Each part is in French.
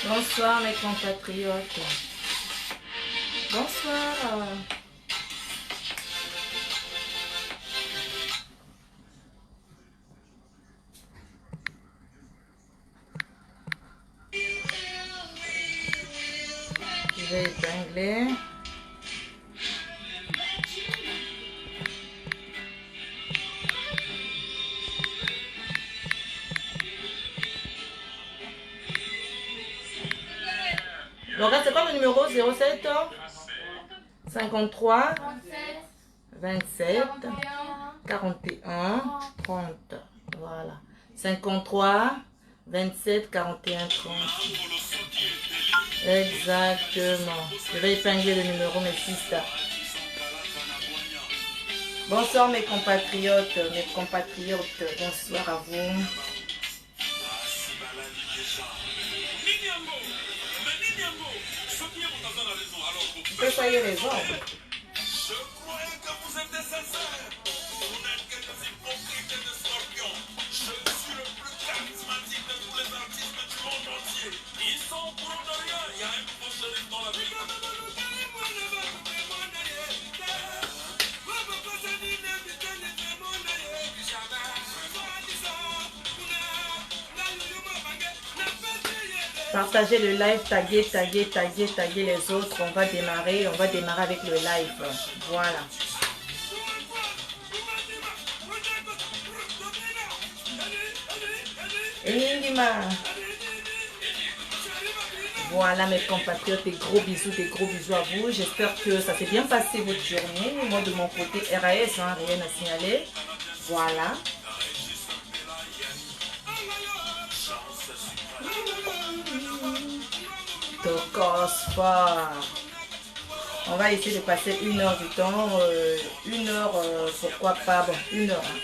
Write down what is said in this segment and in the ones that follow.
Bonsoir mes compatriotes. Bonsoir. Je vais épingler. Donc là, c'est quoi le numéro? 07 53 27 41 30. Voilà. 53 27 41 30. Exactement. Je vais épingler le numéro, mes sisters. Bonsoir mes compatriotes, bonsoir à vous. Que soyez raison. Je croyais que vous étiez sincères. Vous n'êtes que des hypocrites et des scorpions. Je suis le plus charismatique de tous les artistes du monde entier. Ils sont pour de rien. Il y a un faux shérif dans la ville. Partagez le live, taguez les autres. On va démarrer avec le live. Voilà. Enigma. Voilà mes compatriotes, des gros bisous à vous. J'espère que ça s'est bien passé votre journée. Moi de mon côté, RAS, hein, rien à signaler. Voilà. Tokospa. On va essayer de passer 1 heure du temps. 1 heure, pourquoi pas. Bon, 1 heure. Hein.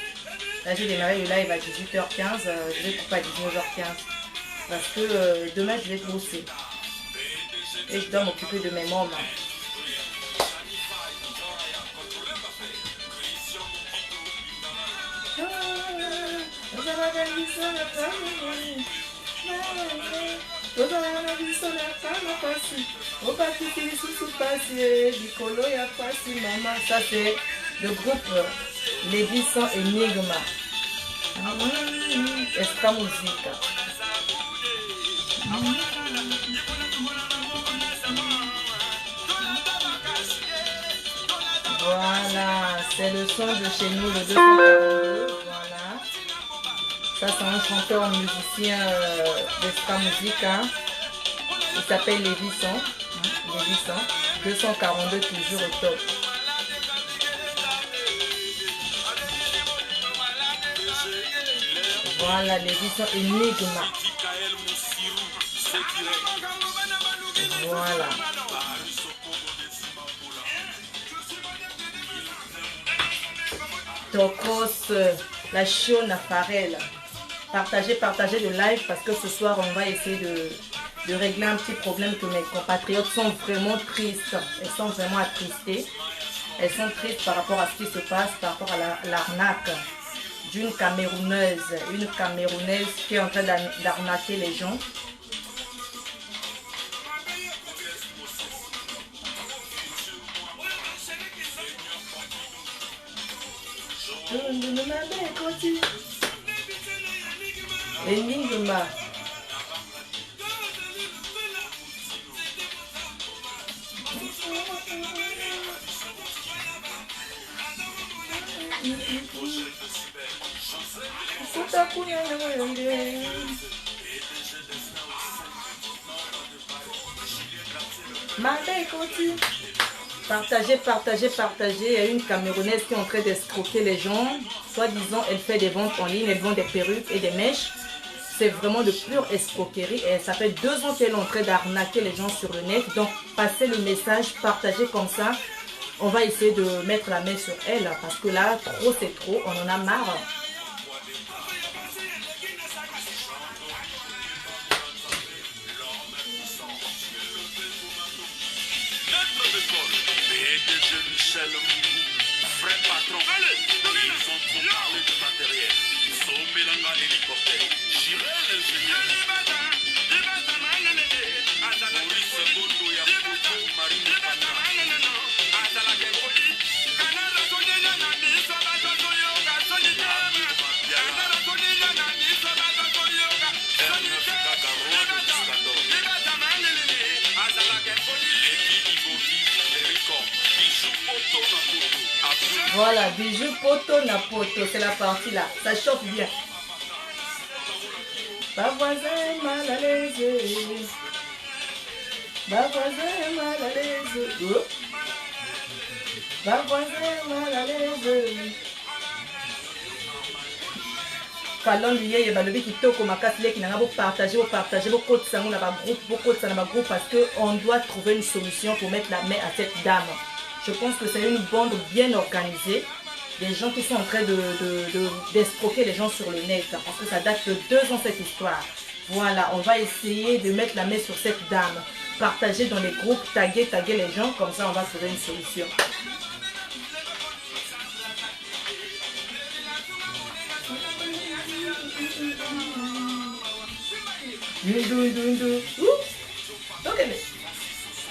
Là, j'ai démarré le live à 18h15. Je vais couper à 19h15. Parce que demain, je vais bosser. Et je dois m'occuper de mes mômes. Ça c'est le groupe Lévi sans Enigma. Extra musique. Voilà, c'est le son de chez nous, le 242. Voilà. Ça, c'est un chanteur musicien d'Extra Musique. Hein. Il s'appelle Lévisson. Lévisson. 242, toujours au top. Voilà, Lévisson Enigma. Voilà. Tokos, la Chiona Farel. Partagez le live parce que ce soir, on va essayer de régler un petit problème que mes compatriotes sont vraiment tristes. Elles sont vraiment attristées. Elles sont tristes par rapport à ce qui se passe, par rapport à l'arnaque d'une Camerounaise. Une Camerounaise qui est en train d'arnaquer les gens. Enigma. Partagez. Il y a une Camerounaise qui est en train d'escroquer les gens. Soi-disant, elle fait des ventes en ligne, elle vend des perruques et des mèches. C'est vraiment de pure escroquerie. Et ça fait 2 ans qu'elle est en train d'arnaquer les gens sur le net. Donc, passez le message, partagez comme ça. On va essayer de mettre la main sur elle. Parce que là, trop c'est trop. On en a marre. Vrai patron, ils ont trop parlé de matériel. Sombelanga hélicoptère, j'irai l'ingénieur. Voilà, bijou poto na poto, c'est la partie là. Ça chauffe bien. Ma voisin mal à l'aise. Ma voisin mal à l'aise. Oh. Ma voisin mal à l'aise. Falon lié et balobi qui toko makasi les qui n'a pas partagé vos codes sango na ba groupe parce que on doit trouver une solution pour mettre la main à cette dame. Je pense que c'est une bande bien organisée. Des gens qui sont en train d'escroquer les gens sur le net. Parce que ça date de 2 ans cette histoire. Voilà, on va essayer de mettre la main sur cette dame. Partager dans les groupes, taguer les gens. Comme ça, on va trouver une solution.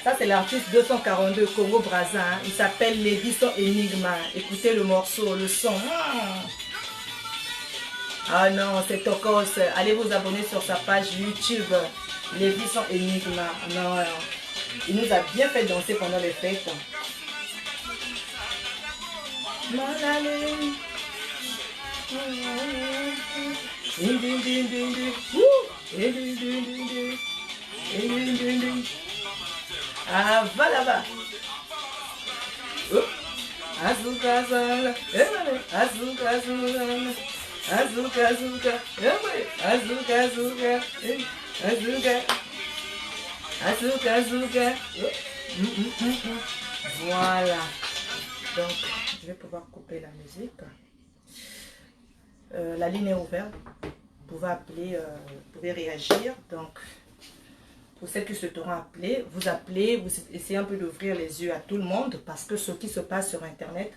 Ça, c'est l'artiste 242, Congo Brazza. Hein. Il s'appelle Lévisson Enigma. Écoutez le morceau, le son. Ah non, c'est Tokos. Allez vous abonner sur sa page YouTube. Lévisson Enigma. Non, il nous a bien fait danser pendant les fêtes. Ah, va là-bas. Azuka, azuka, azuka, azuka, azuka, azuka, azuka. Voilà. Donc, je vais pouvoir couper la musique. La ligne est ouverte. Vous pouvez appeler, vous pouvez réagir. Donc, pour celles qui se seront appelées, vous appelez, vous essayez un peu d'ouvrir les yeux à tout le monde parce que ce qui se passe sur Internet,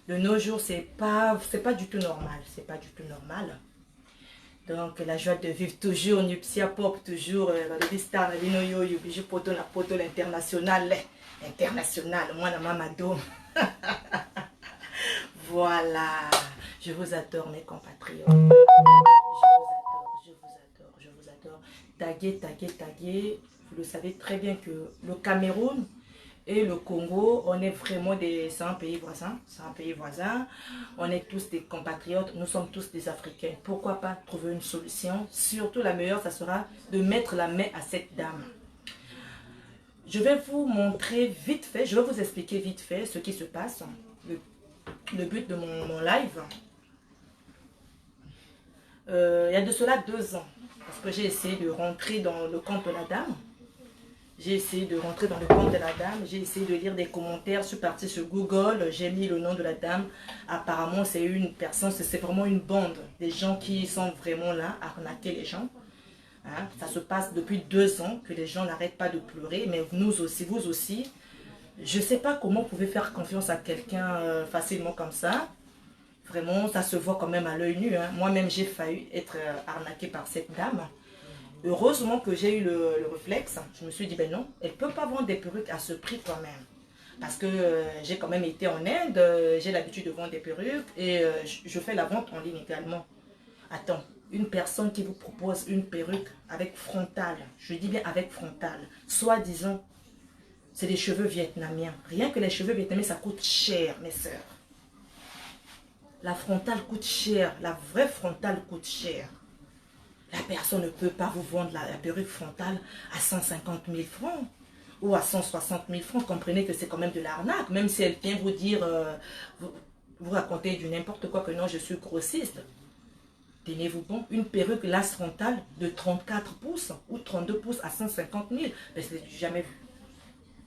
de nos jours, c'est pas du tout normal. C'est pas du tout normal. Donc, la joie de vivre toujours, Nupsia Pop, toujours, le star, l'inoyo, bijou poto, la poto, l'international, moi, la mamado. Voilà. Je vous adore, mes compatriotes. Je vous adore. Taguez. Vous le savez très bien que le Cameroun et le Congo, on est vraiment c'est un pays voisin. On est tous des compatriotes, nous sommes tous des Africains. Pourquoi pas trouver une solution? Surtout la meilleure, ça sera de mettre la main à cette dame. Je vais vous montrer vite fait, je vais vous expliquer vite fait ce qui se passe. Le but de mon live. Il y a de cela 2 ans, parce que j'ai essayé de rentrer dans le compte de la dame. J'ai essayé de lire des commentaires. Je suis partie sur Google, j'ai mis le nom de la dame. Apparemment, c'est une personne, c'est vraiment une bande. Des gens qui sont vraiment là à arnaquer les gens. Hein? Ça se passe depuis 2 ans que les gens n'arrêtent pas de pleurer, mais nous aussi, vous aussi. Je ne sais pas comment vous pouvez faire confiance à quelqu'un facilement comme ça. Vraiment, ça se voit quand même à l'œil nu. Hein. Moi-même, j'ai failli être arnaquée par cette dame. Heureusement que j'ai eu le réflexe. Je me suis dit, ben non, elle ne peut pas vendre des perruques à ce prix quand même. Parce que j'ai quand même été en Inde, j'ai l'habitude de vendre des perruques et je fais la vente en ligne également. Attends, une personne qui vous propose une perruque avec frontale, je dis bien avec frontale, soi-disant, c'est des cheveux vietnamiens. Rien que les cheveux vietnamiens, ça coûte cher, mes sœurs. La frontale coûte cher, la vraie frontale coûte cher. La personne ne peut pas vous vendre la perruque frontale à 150 000 francs ou à 160 000 francs. Comprenez que c'est quand même de l'arnaque, même si elle vient vous dire, vous racontez du n'importe quoi que non, je suis grossiste. Tenez-vous bon, une perruque lace frontale de 34 pouces ou 32 pouces à 150 000, ben c'est du jamais vu.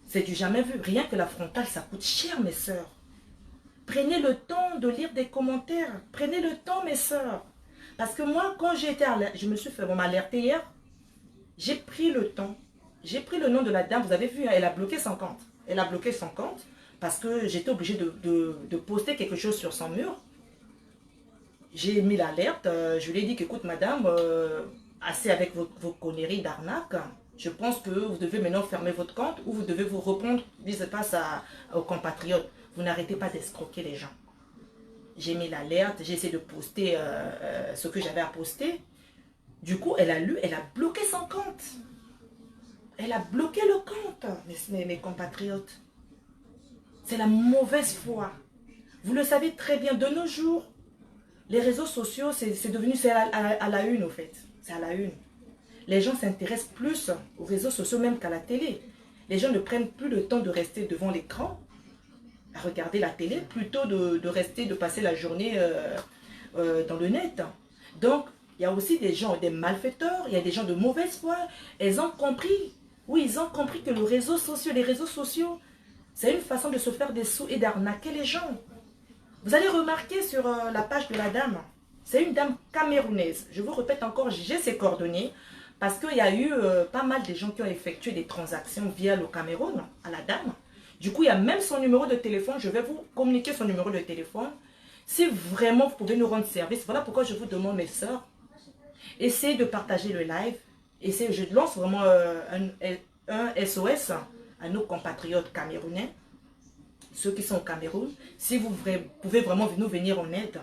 C'est du jamais vu. Rien que la frontale, ça coûte cher, mes sœurs. Prenez le temps de lire des commentaires. Prenez le temps, mes sœurs. Parce que moi, quand j'ai été je me suis fait m'alerter hier, j'ai pris le temps. J'ai pris le nom de la dame. Vous avez vu, hein, elle a bloqué son compte. Elle a bloqué son compte parce que j'étais obligée de poster quelque chose sur son mur. J'ai mis l'alerte. Je lui ai dit qu'écoute, madame, assez avec vos conneries d'arnaque. Je pense que vous devez maintenant fermer votre compte ou vous devez vous répondre, disent pas ça aux compatriotes. Vous n'arrêtez pas d'escroquer les gens. J'ai mis l'alerte, j'ai essayé de poster ce que j'avais à poster. Du coup, elle a lu, elle a bloqué son compte. Elle a bloqué le compte, mes compatriotes. C'est la mauvaise foi. Vous le savez très bien, de nos jours, les réseaux sociaux, c'est devenu à la une, au fait. C'est à la une. Les gens s'intéressent plus aux réseaux sociaux même qu'à la télé. Les gens ne prennent plus le temps de rester devant l'écran, à regarder la télé, plutôt de passer la journée dans le net. Donc, il y a aussi des gens, des malfaiteurs, il y a des gens de mauvaise foi. Ils ont compris, oui, ils ont compris que les réseaux sociaux, c'est une façon de se faire des sous et d'arnaquer les gens. Vous allez remarquer sur la page de la dame, c'est une dame camerounaise. Je vous répète encore, j'ai ses coordonnées, parce qu'il y a eu pas mal de gens qui ont effectué des transactions via le Cameroun à la dame. Du coup, il y a même son numéro de téléphone. Je vais vous communiquer son numéro de téléphone. Si vraiment vous pouvez nous rendre service, voilà pourquoi je vous demande, mes soeurs, essayez de partager le live. Essayez, je lance vraiment un SOS à nos compatriotes camerounais, ceux qui sont au Cameroun. Si vous pouvez vraiment nous venir en aide,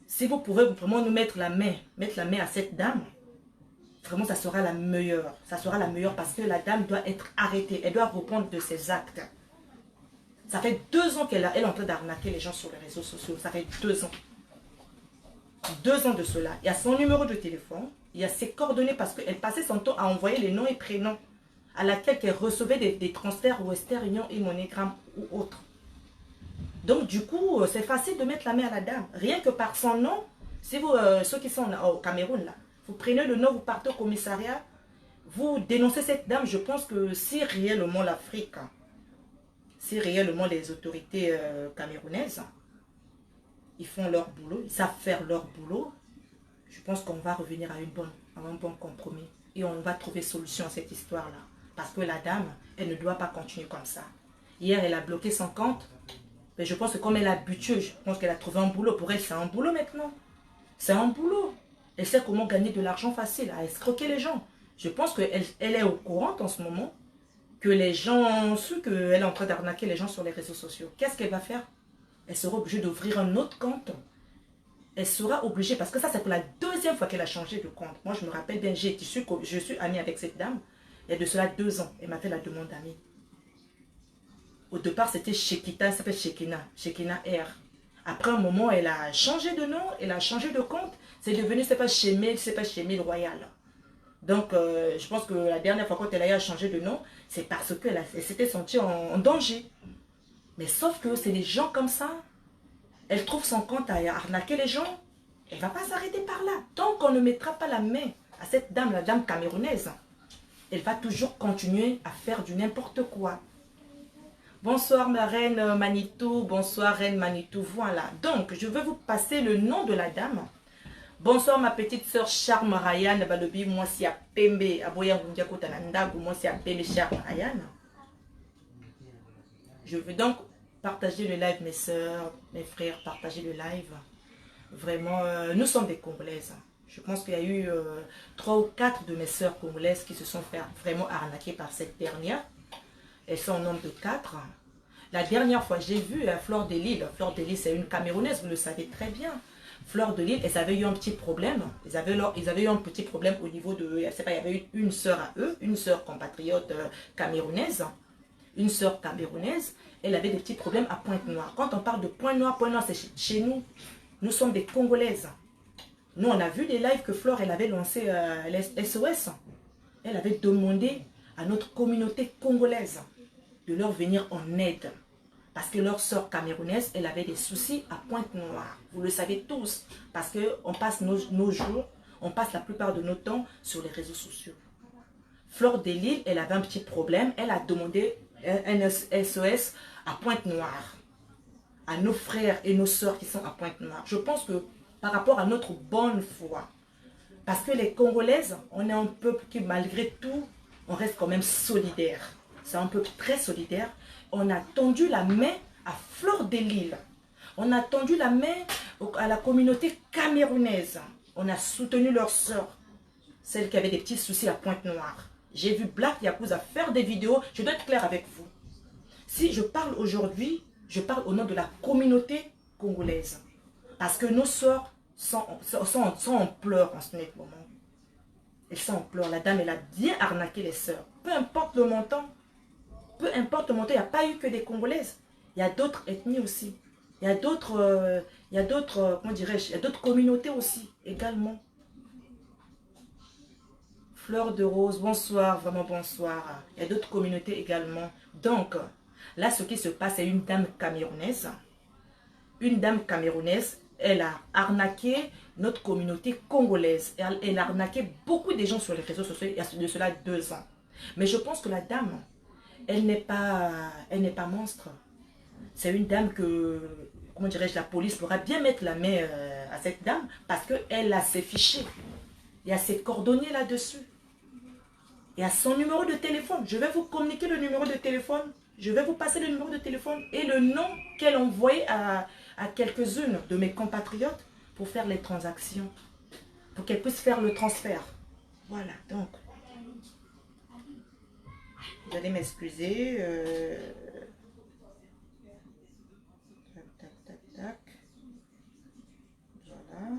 si vous pouvez vraiment nous mettre la main à cette dame, vraiment ça sera la meilleure. Ça sera la meilleure parce que la dame doit être arrêtée. Elle doit reprendre de ses actes. Ça fait 2 ans qu'elle est en train d'arnaquer les gens sur les réseaux sociaux. Ça fait 2 ans. 2 ans de cela. Il y a son numéro de téléphone. Il y a ses coordonnées parce qu'elle passait son temps à envoyer les noms et prénoms à laquelle elle recevait des transferts Western Union et MoneyGram ou autres. Donc du coup, c'est facile de mettre la main à la dame. Rien que par son nom, si vous, ceux qui sont au Cameroun, là, vous prenez le nom, vous partez au commissariat, vous dénoncez cette dame. Je pense que si réellement l'Afrique, si réellement les autorités camerounaises, ils font leur boulot, ils savent faire leur boulot, je pense qu'on va revenir à un bon compromis. Et on va trouver solution à cette histoire-là. Parce que la dame, elle ne doit pas continuer comme ça. Hier, elle a bloqué son compte. Mais je pense que comme elle a habitué, je pense qu'elle a trouvé un boulot. Pour elle, c'est un boulot maintenant. C'est un boulot. Elle sait comment gagner de l'argent facile, à escroquer les gens. Je pense qu'elle est au courant en ce moment que les gens ont su qu'elle est en train d'arnaquer les gens sur les réseaux sociaux. Qu'est-ce qu'elle va faire? Elle sera obligée d'ouvrir un autre compte. Elle sera obligée, parce que ça c'est pour la 2e fois qu'elle a changé de compte. Moi je me rappelle bien, je suis amie avec cette dame. Il y a de cela 2 ans, elle m'a fait la demande d'amis. Au départ c'était Shekita, elle s'appelle Shekina R. Après un moment elle a changé de nom, elle a changé de compte. C'est devenu, c'est pas Chemil Royal. Donc je pense que la dernière fois quand elle a changé de nom, c'est parce qu'elle s'était sentie en danger. Mais sauf que c'est des gens comme ça. Elle trouve son compte à arnaquer les gens. Elle ne va pas s'arrêter par là. Tant qu'on ne mettra pas la main à cette dame, la dame camerounaise, elle va toujours continuer à faire du n'importe quoi. Bonsoir ma reine Manitou, bonsoir reine Manitou, voilà. Donc, je vais vous passer le nom de la dame. Bonsoir ma petite soeur Charme Ryan, Balobi, moi si à Pembe, Aboya Ngundiako Tanandago, moi si à Pembe Charme Ryan. Je veux donc partager le live, mes soeurs, mes frères, partager le live. Vraiment, nous sommes des Congolaises. Je pense qu'il y a eu 3 ou 4 de mes soeurs congolaises qui se sont fait vraiment arnaquer par cette dernière. Elles sont au nombre de 4. La dernière fois, j'ai vu Fleur de Lille. Fleur de Lille, c'est une Camerounaise, vous le savez très bien. Fleur de Lille, elles avaient eu un petit problème. Ils avaient eu un petit problème au niveau de... Je sais pas, il y avait eu une soeur à eux, une soeur compatriote camerounaise. Une soeur camerounaise. Elle avait des petits problèmes à Pointe-Noire. Quand on parle de Pointe-Noire, c'est chez nous. Nous sommes des Congolaises. Nous, on a vu des lives que Flore, elle avait lancé SOS. Elle avait demandé à notre communauté congolaise de leur venir en aide. Parce que leur sœur camerounaise, elle avait des soucis à Pointe-Noire. Vous le savez tous. Parce qu'on passe nos jours, on passe la plupart de nos temps sur les réseaux sociaux. Fleur de Lille, elle avait un petit problème. Elle a demandé un SOS à Pointe-Noire. À nos frères et nos sœurs qui sont à Pointe-Noire. Je pense que par rapport à notre bonne foi, parce que les Congolaises, on est un peuple qui malgré tout, on reste quand même solidaire. C'est un peuple très solidaire. On a tendu la main à Fleur de Lille. On a tendu la main à la communauté camerounaise. On a soutenu leurs sœurs, celles qui avaient des petits soucis à Pointe-Noire. J'ai vu Black Yakuza faire des vidéos. Je dois être clair avec vous. Si je parle aujourd'hui, je parle au nom de la communauté congolaise. Parce que nos sœurs sont en pleurs en ce moment. Elles sont en pleurs. La dame, elle a bien arnaqué les sœurs. Peu importe le montant. Peu importe le montant, il n'y a pas eu que des Congolaises. Il y a d'autres ethnies aussi. il y a d'autres, comment dirais-je, il y a d'autres communautés aussi, également. Fleur de rose, bonsoir, vraiment bonsoir. Il y a d'autres communautés également. Donc, là, ce qui se passe, c'est une dame camerounaise. Une dame camerounaise, elle a arnaqué notre communauté congolaise. Elle a arnaqué beaucoup de gens sur les réseaux sociaux il y a de cela 2 ans. Mais je pense que la dame, elle n'est pas monstre. C'est une dame que, comment dirais-je, la police pourra bien mettre la main à cette dame parce qu'elle a ses fichiers. Il y a ses coordonnées là-dessus. Il y a son numéro de téléphone. Je vais vous communiquer le numéro de téléphone. Je vais vous passer le numéro de téléphone et le nom qu'elle envoyait à quelques-unes de mes compatriotes pour faire les transactions. Pour qu'elle puisse faire le transfert. Voilà, donc. Vous allez m'excuser. Tac, tac, tac, tac. Voilà.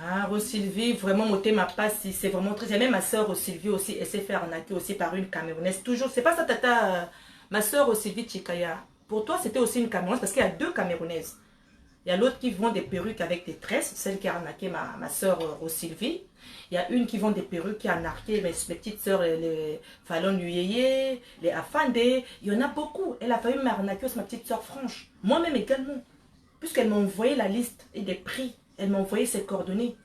Ah, Rosylvie, vraiment, mon thème pas si c'est vraiment triste. Et même ma soeur Rosylvie aussi, elle s'est fait arnaquer aussi par une Camerounaise. Toujours, c'est pas ça, tata. Ma soeur Rosylvie Chikaya. Pour toi, c'était aussi une Camerounaise parce qu'il y a 2 Camerounaises. Il y a l'autre qui vend des perruques avec des tresses, celle qui a arnaqué ma soeur Rosylvie. Il y a une qui vend des perruques qui a arnaqué mes petites soeurs, les Fallon Yeye, les Afande. Il y en a beaucoup. Elle a failli m'arnaquer aussi ma petite soeur Franche. Moi-même également. Puisqu'elle m'a envoyé la liste et des prix. Elle m'a envoyé ses coordonnées.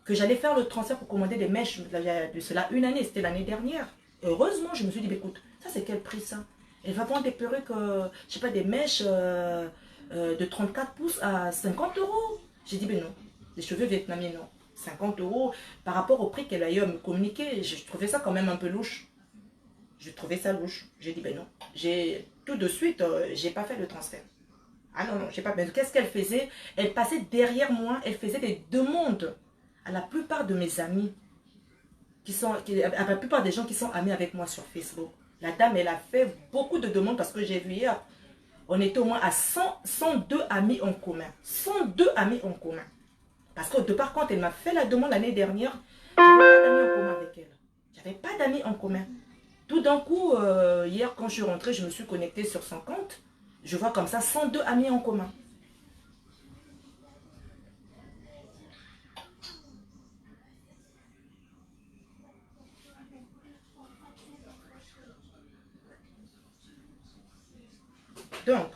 Que j'allais faire le transfert pour commander des mèches de cela une année. C'était l'année dernière. Heureusement, je me suis dit, écoute, ça c'est quel prix ça? Elle va vendre des perruques, je sais pas, des mèches de 34 pouces à 50 euros. J'ai dit, ben non. Les cheveux vietnamiens, non. 50 euros par rapport au prix qu'elle a eu à me communiquer. Je trouvais ça quand même un peu louche. Je trouvais ça louche. J'ai dit, ben non. Tout de suite, j'ai pas fait le transfert. Ah non, non, je sais pas. Mais qu'est-ce qu'elle faisait? Elle passait derrière moi, elle faisait des demandes à la plupart de mes amis, à la plupart des gens qui sont amis avec moi sur Facebook. La dame, elle a fait beaucoup de demandes parce que j'ai vu hier, on était au moins à 102 amis en commun. 102 amis en commun. Parce qu'au départ, quand elle m'a fait la demande l'année dernière, j'avais pas d'amis en commun avec elle. J'avais pas d'amis en commun. Tout d'un coup, hier, quand je suis rentrée, je me suis connectée sur son compte. Je vois comme ça 102 amis en commun. Donc,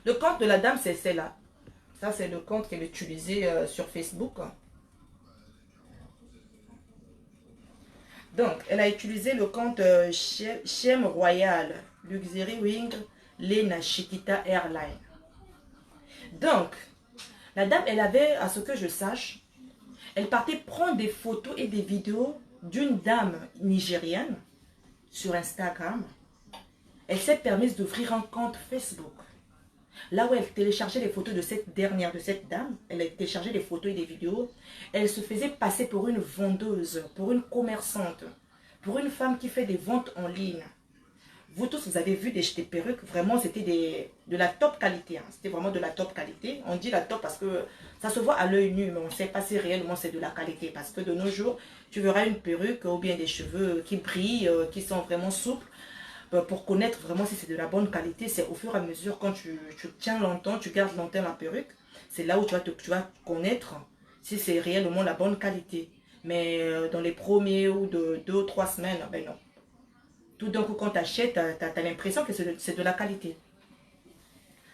le compte de la dame, c'est celle-là. Ça, c'est le compte qu'elle utilisait sur Facebook. Donc, elle a utilisé le compte Chem Royal, Luxury Wing, Lena Chiquita Airline. Donc, la dame, elle avait, à ce que je sache, elle partait prendre des photos et des vidéos d'une dame nigérienne sur Instagram. Elle s'est permise d'ouvrir un compte Facebook. Là où elle téléchargeait les photos de cette dame, elle a téléchargé des photos et des vidéos. Elle se faisait passer pour une vendeuse, pour une commerçante, pour une femme qui fait des ventes en ligne. Vous tous, vous avez vu des perruques, vraiment c'était de la top qualité. Hein. C'était vraiment de la top qualité. On dit la top parce que ça se voit à l'œil nu, mais on ne sait pas si réellement c'est de la qualité. Parce que de nos jours, tu verras une perruque ou bien des cheveux qui brillent, qui sont vraiment souples. Pour connaître vraiment si c'est de la bonne qualité, c'est au fur et à mesure, quand tu tiens longtemps, tu gardes longtemps la perruque, c'est là où tu vas connaître si c'est réellement la bonne qualité. Mais dans les premiers ou 2 ou 3 semaines, ben non. Tout d'un coup, quand tu achètes, tu as l'impression que c'est de la qualité.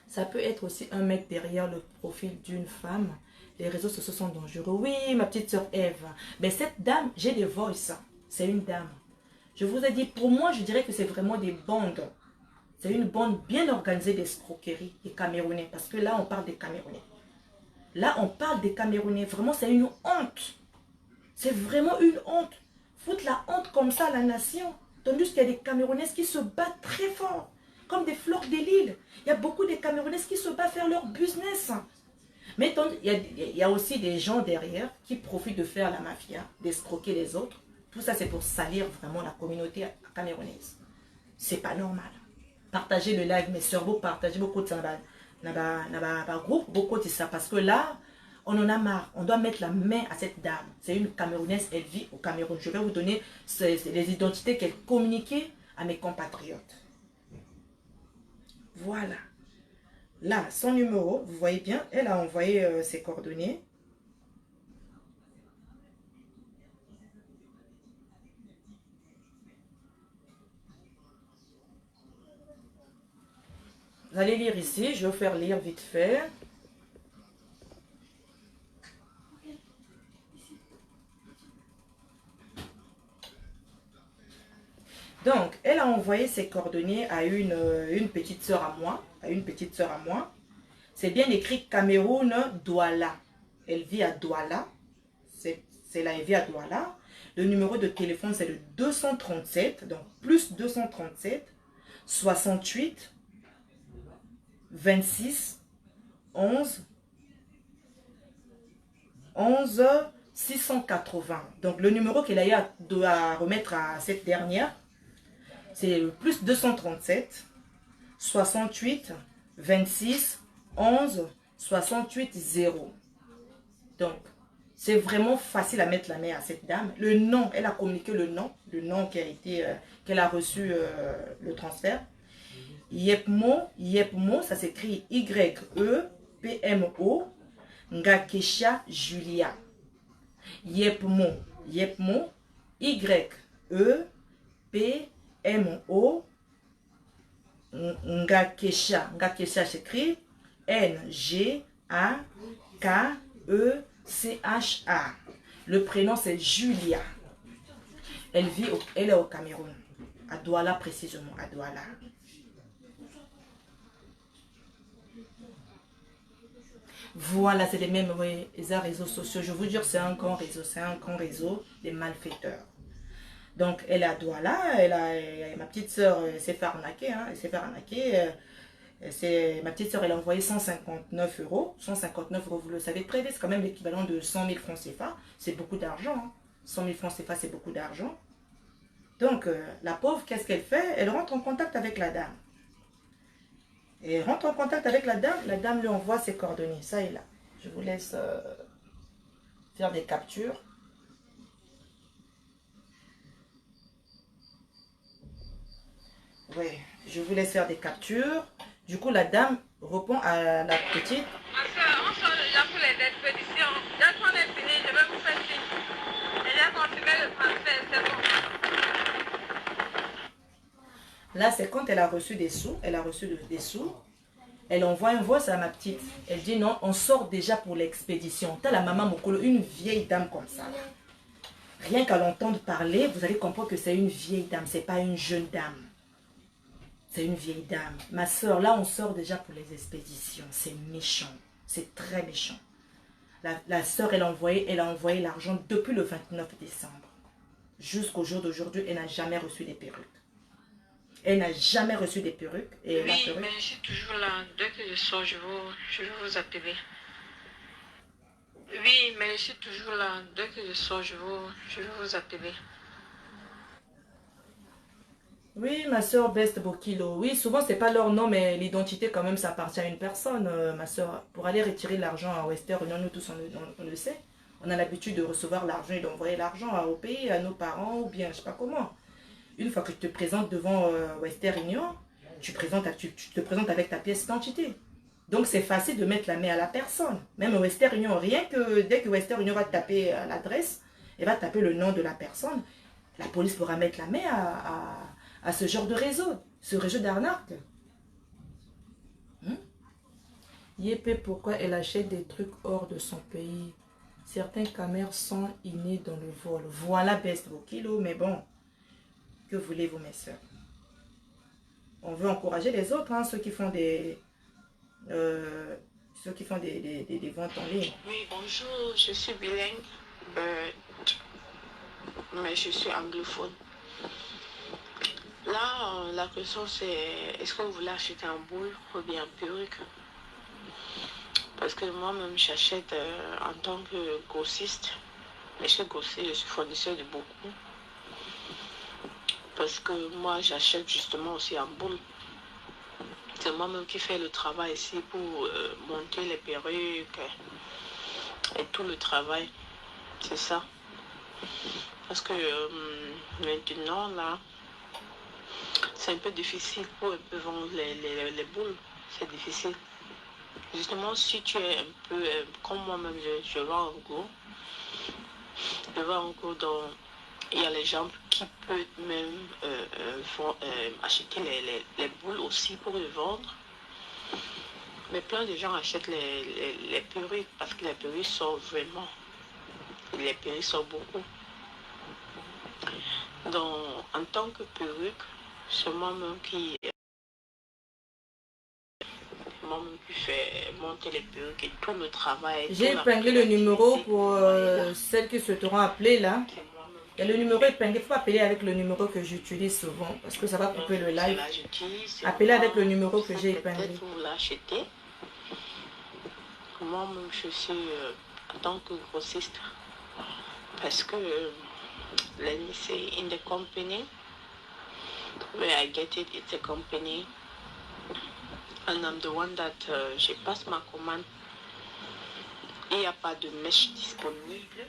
Ça peut être aussi un mec derrière le profil d'une femme. Les réseaux sociaux sont dangereux. Oui, ma petite soeur Eve. Mais cette dame, j'ai des voices. C'est une dame. Je vous ai dit, pour moi, je dirais que c'est vraiment des bandes. C'est une bande bien organisée d'escroquerie des Camerounais. Parce que là, on parle des Camerounais. Là, on parle des Camerounais. Vraiment, c'est une honte. C'est vraiment une honte. Foutre la honte comme ça à la nation. Tandis qu'il y a des Camerounaises qui se battent très fort. Comme des fleurs de l'île. Il y a beaucoup de Camerounaises qui se battent faire leur business. Mais il y a aussi des gens derrière qui profitent de faire la mafia, d'escroquer les autres. Tout ça, c'est pour salir vraiment la communauté camerounaise. C'est pas normal. Partagez le live, mes soeurs, vous partagez beaucoup de ça dans le groupe, beaucoup de ça. Parce que là, On en a marre. On doit mettre la main à cette dame. C'est une Camerounaise, elle vit au Cameroun. Je vais vous donner les identités qu'elle communiquait à mes compatriotes. Voilà. Là, son numéro, vous voyez bien, elle a envoyé ses coordonnées. Vous allez lire ici, je vais vous faire lire vite fait. Donc, elle a envoyé ses coordonnées à une petite sœur à moi. C'est bien écrit Cameroun, Douala. Elle vit à Douala. C'est là, elle vit à Douala. Le numéro de téléphone, c'est le 237. Donc, plus 237, 68, 26, 11, 680. Donc, le numéro qu'elle a eu à remettre à cette dernière, c'est le plus 237, 68, 26, 11, 68, 0. Donc, c'est vraiment facile à mettre la main à cette dame. Le nom, elle a communiqué le nom qui a été, qu'elle a reçu le transfert. Yepmo, ça s'écrit Y-E-P-M-O, Ngakesha Julia. Yepmo, Y-E-P-M-O, Ngakesha s'écrit N-G-A-K-E-C-H-A. Le prénom c'est Julia. Elle est au Cameroun, à Douala précisément, à Douala. Voilà, c'est les mêmes réseaux sociaux. Je vous jure, c'est un grand réseau des malfaiteurs. Donc, elle est à Douala, ma petite soeur s'est fait arnaquer, ma petite soeur, elle a envoyé 159 euros. 159 euros, vous le savez très bien, c'est quand même l'équivalent de 100 000 francs CFA. C'est beaucoup d'argent. Hein. 100 000 francs CFA, c'est beaucoup d'argent. Donc, la pauvre, qu'est-ce qu'elle fait? Elle rentre en contact avec la dame. Et rentre en contact avec la dame lui envoie ses coordonnées, ça et là. Je vous laisse faire des captures. Oui, je vous laisse faire des captures. Du coup, la dame répond à la petite. Ma soeur, on sort déjà pour les expéditions. Dès qu'on est fini, je vais vous faire signe. Et j'ai confirmé le transfert, c'est bon. Là, c'est quand elle a reçu des sous. Elle envoie un voice à ma petite. Elle dit non, on sort déjà pour l'expédition. T'as la maman Mokolo, une vieille dame comme ça. Là. Rien qu'à l'entendre parler, vous allez comprendre que c'est une vieille dame, c'est pas une jeune dame. C'est une vieille dame. Ma soeur, là, on sort déjà pour les expéditions. C'est méchant. C'est très méchant. La soeur, elle a envoyé l'argent depuis le 29 décembre. Jusqu'au jour d'aujourd'hui, elle n'a jamais reçu des perruques. Elle n'a jamais reçu des perruques. Et oui, mais je suis toujours là. Dès que je sors, je vais vous appeler. Oui, mais je suis toujours là. Dès que je sors, je vais vous appeler. Oui, ma soeur Best Bokilo. Oui, souvent, c'est pas leur nom, mais l'identité, quand même, ça appartient à une personne, ma soeur. Pour aller retirer l'argent à Western Union, nous tous, on le sait. On a l'habitude de recevoir l'argent et d'envoyer l'argent au pays, à nos parents, ou bien, je sais pas comment. Une fois que tu te présentes devant Western Union, tu te présentes avec ta pièce d'identité. Donc, c'est facile de mettre la main à la personne. Même Western Union, rien que dès que Western Union va taper l'adresse, et va taper le nom de la personne, la police pourra mettre la main à ce genre de réseau, ce réseau d'arnaque. Yépé, pourquoi elle achète des trucs hors de son pays? Certains camères sont innés dans le vol. Voilà, Best Bokilo, mais bon, que voulez-vous, mes soeurs? On veut encourager les autres, hein, ceux qui font des ventes en ligne. Oui, bonjour, je suis bilingue, mais je suis anglophone. Là, la question c'est, est-ce que vous voulez acheter un boule ou bien un perruque? Parce que moi-même, j'achète en tant que grossiste. Mais chez grossiste, je suis fournisseur de beaucoup. Parce que moi, j'achète justement aussi en boule. C'est moi-même qui fais le travail ici pour monter les perruques, et tout le travail. C'est ça. Parce que maintenant, là, c'est un peu difficile pour un peu vendre les boules. C'est difficile. Justement, si tu es un peu, comme moi-même, je vends en gros. Je vends en gros, donc il y a les gens qui peuvent même acheter les boules aussi pour les vendre. Mais plein de gens achètent les perruques parce que les perruques sortent vraiment. Les perruques sortent beaucoup. Donc, en tant que perruque, c'est moi-même qui fait monter les perruques et tout le travail. J'ai épinglé le numéro pour celles qui souhaiteront appeler là. Il y a le numéro épinglé. Il faut appeler avec le numéro que j'utilise souvent parce que ça va couper le live. Appelez avec le numéro que j'ai épinglé. Vous l'achetez. Moi-même, je suis en tant que grossiste parce que let me say in the company where I get it, it's a company and I'm the one that je passe ma commande. Il n'y a pas de mèche disponible.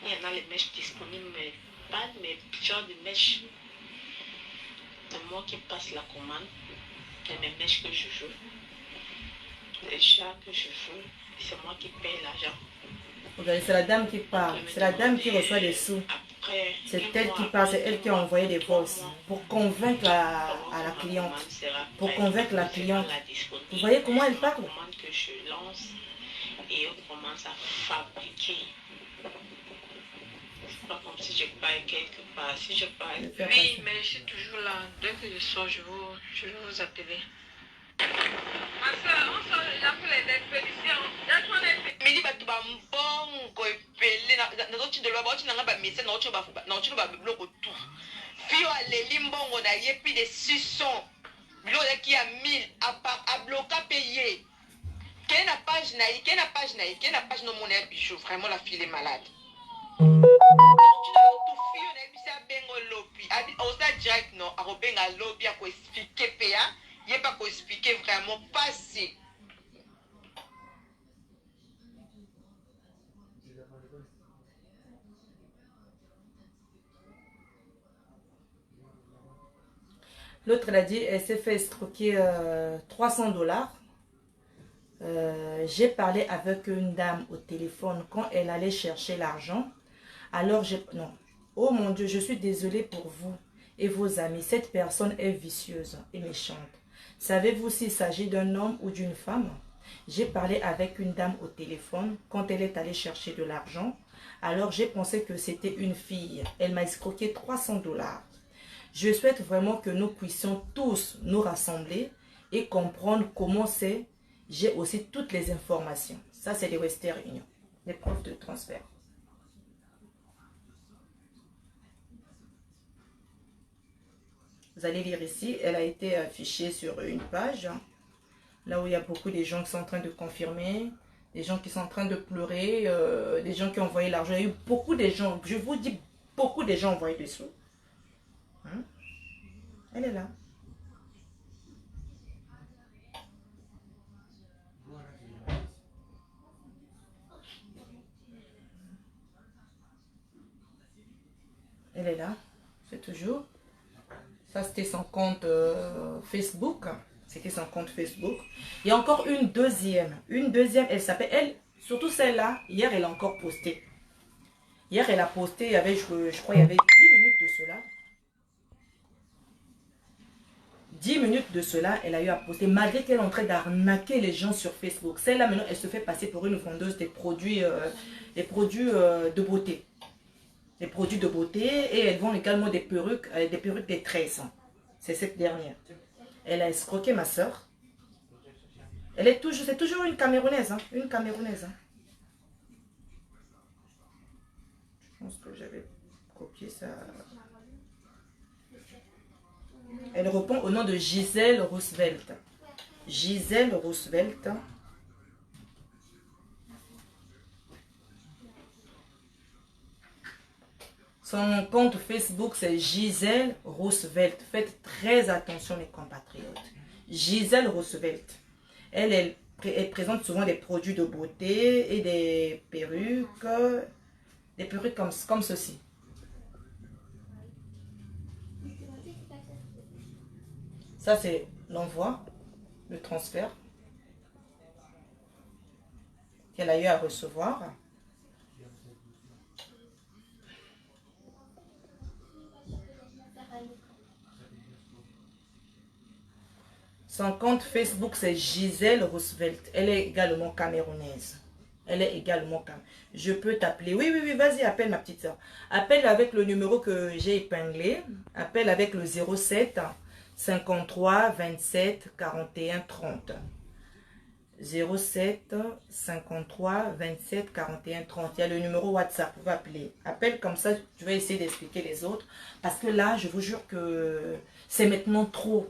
Il y en a les mèches disponibles, mais pas mes genre de mèches. C'est moi qui passe la commande. C'est mes mèches que je veux. Les chats que je veux, c'est moi qui paye l'argent. Regardez, c'est la dame qui parle. C'est la dame qui reçoit des sous. C'est elle qui parle, c'est elle qui a envoyé des voix aussi. Pour convaincre à la cliente. Pour convaincre la cliente. Vous voyez comment elle parle? Que je lance et on commence à fabriquer. C'est pas comme si je parle quelque part. Si je parle. Oui, mais je suis toujours là. Dès que je sors, je vais vous appeler. Ma soeur, on sort les expéditions. Mili batu ba mbongo epele na zoti de lwa na ba message na zoti ba bloko tout. Fio aleli mbongo na ye plus de 600. Bilo qui a 1000 à bloquer payer. Quelle la page no mon bijou vraiment la fille est malade. Tu n'as tout fio na bisa bengo lopi. Abi osa direct non a robenga lobi a ko expliquer PA. Il n'y a pas qu'à expliquer vraiment passé. L'autre, elle a dit, elle s'est fait escroquer $300. J'ai parlé avec une dame au téléphone quand elle allait chercher l'argent. Alors, non. Oh mon Dieu, je suis désolée pour vous et vos amis. Cette personne est vicieuse et méchante. Savez-vous s'il s'agit d'un homme ou d'une femme? J'ai parlé avec une dame au téléphone quand elle est allée chercher de l'argent. Alors j'ai pensé que c'était une fille. Elle m'a escroqué $300. Je souhaite vraiment que nous puissions tous nous rassembler et comprendre comment c'est. J'ai aussi toutes les informations. Ça, c'est les Western Union, les preuves de transfert. Vous allez lire ici, elle a été affichée sur une page, là où il y a beaucoup de gens qui sont en train de confirmer, des gens qui sont en train de pleurer, des gens qui ont envoyé l'argent. Il y a eu beaucoup de gens, je vous dis, beaucoup de gens ont envoyé des sous. Hein? Elle est là. Elle est là, c'est toujours. Ça, c'était son compte Facebook. C'était son compte Facebook. Il y a encore une deuxième. Une deuxième, elle s'appelle, elle, surtout celle-là, hier, elle a encore posté. Hier, elle a posté, il y avait, je crois, il y avait 10 minutes de cela. 10 minutes de cela, elle a eu à poster, malgré qu'elle est en train d'arnaquer les gens sur Facebook. Celle-là, maintenant, elle se fait passer pour une vendeuse des produits de beauté. Des produits de beauté, et elles vend également des perruques des tresses. C'est cette dernière. Elle a escroqué ma soeur. C'est toujours une Camerounaise, hein, une Camerounaise. Hein. Je pense que j'avais copié ça. Elle répond au nom de Gisèle Roosevelt. Gisèle Roosevelt. Son compte Facebook, c'est Gisèle Roosevelt. Faites très attention, les compatriotes. Gisèle Roosevelt. Elle elle présente souvent des produits de beauté et des perruques comme ceci. Ça, c'est l'envoi, le transfert qu'elle a eu à recevoir. Son compte Facebook, c'est Gisèle Roosevelt. Elle est également camerounaise. Elle est également camerounaise. Je peux t'appeler. Oui, oui, oui, vas-y, appelle ma petite soeur. Appelle avec le numéro que j'ai épinglé. Appelle avec le 07 53 27 41 30. 07 53 27 41 30. Il y a le numéro WhatsApp. Vous pouvez appeler. Appelle comme ça, je vais essayer d'expliquer les autres. Parce que là, je vous jure que c'est maintenant trop.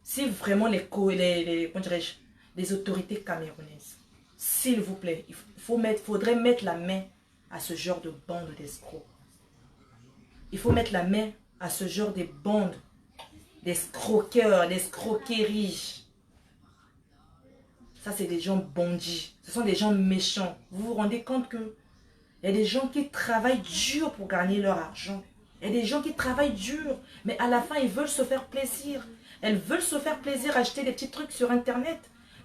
Si vraiment les autorités camerounaises, s'il vous plaît, faudrait mettre la main à ce genre de bande d'escrocs. Il faut mettre la main à ce genre de bandes d'escroqueurs, d'escroqueries. Ça, c'est des gens bandits. Ce sont des gens méchants. Vous vous rendez compte que il y a des gens qui travaillent dur pour gagner leur argent. Il y a des gens qui travaillent dur, mais à la fin, ils veulent se faire plaisir. Elles veulent se faire plaisir, acheter des petits trucs sur Internet.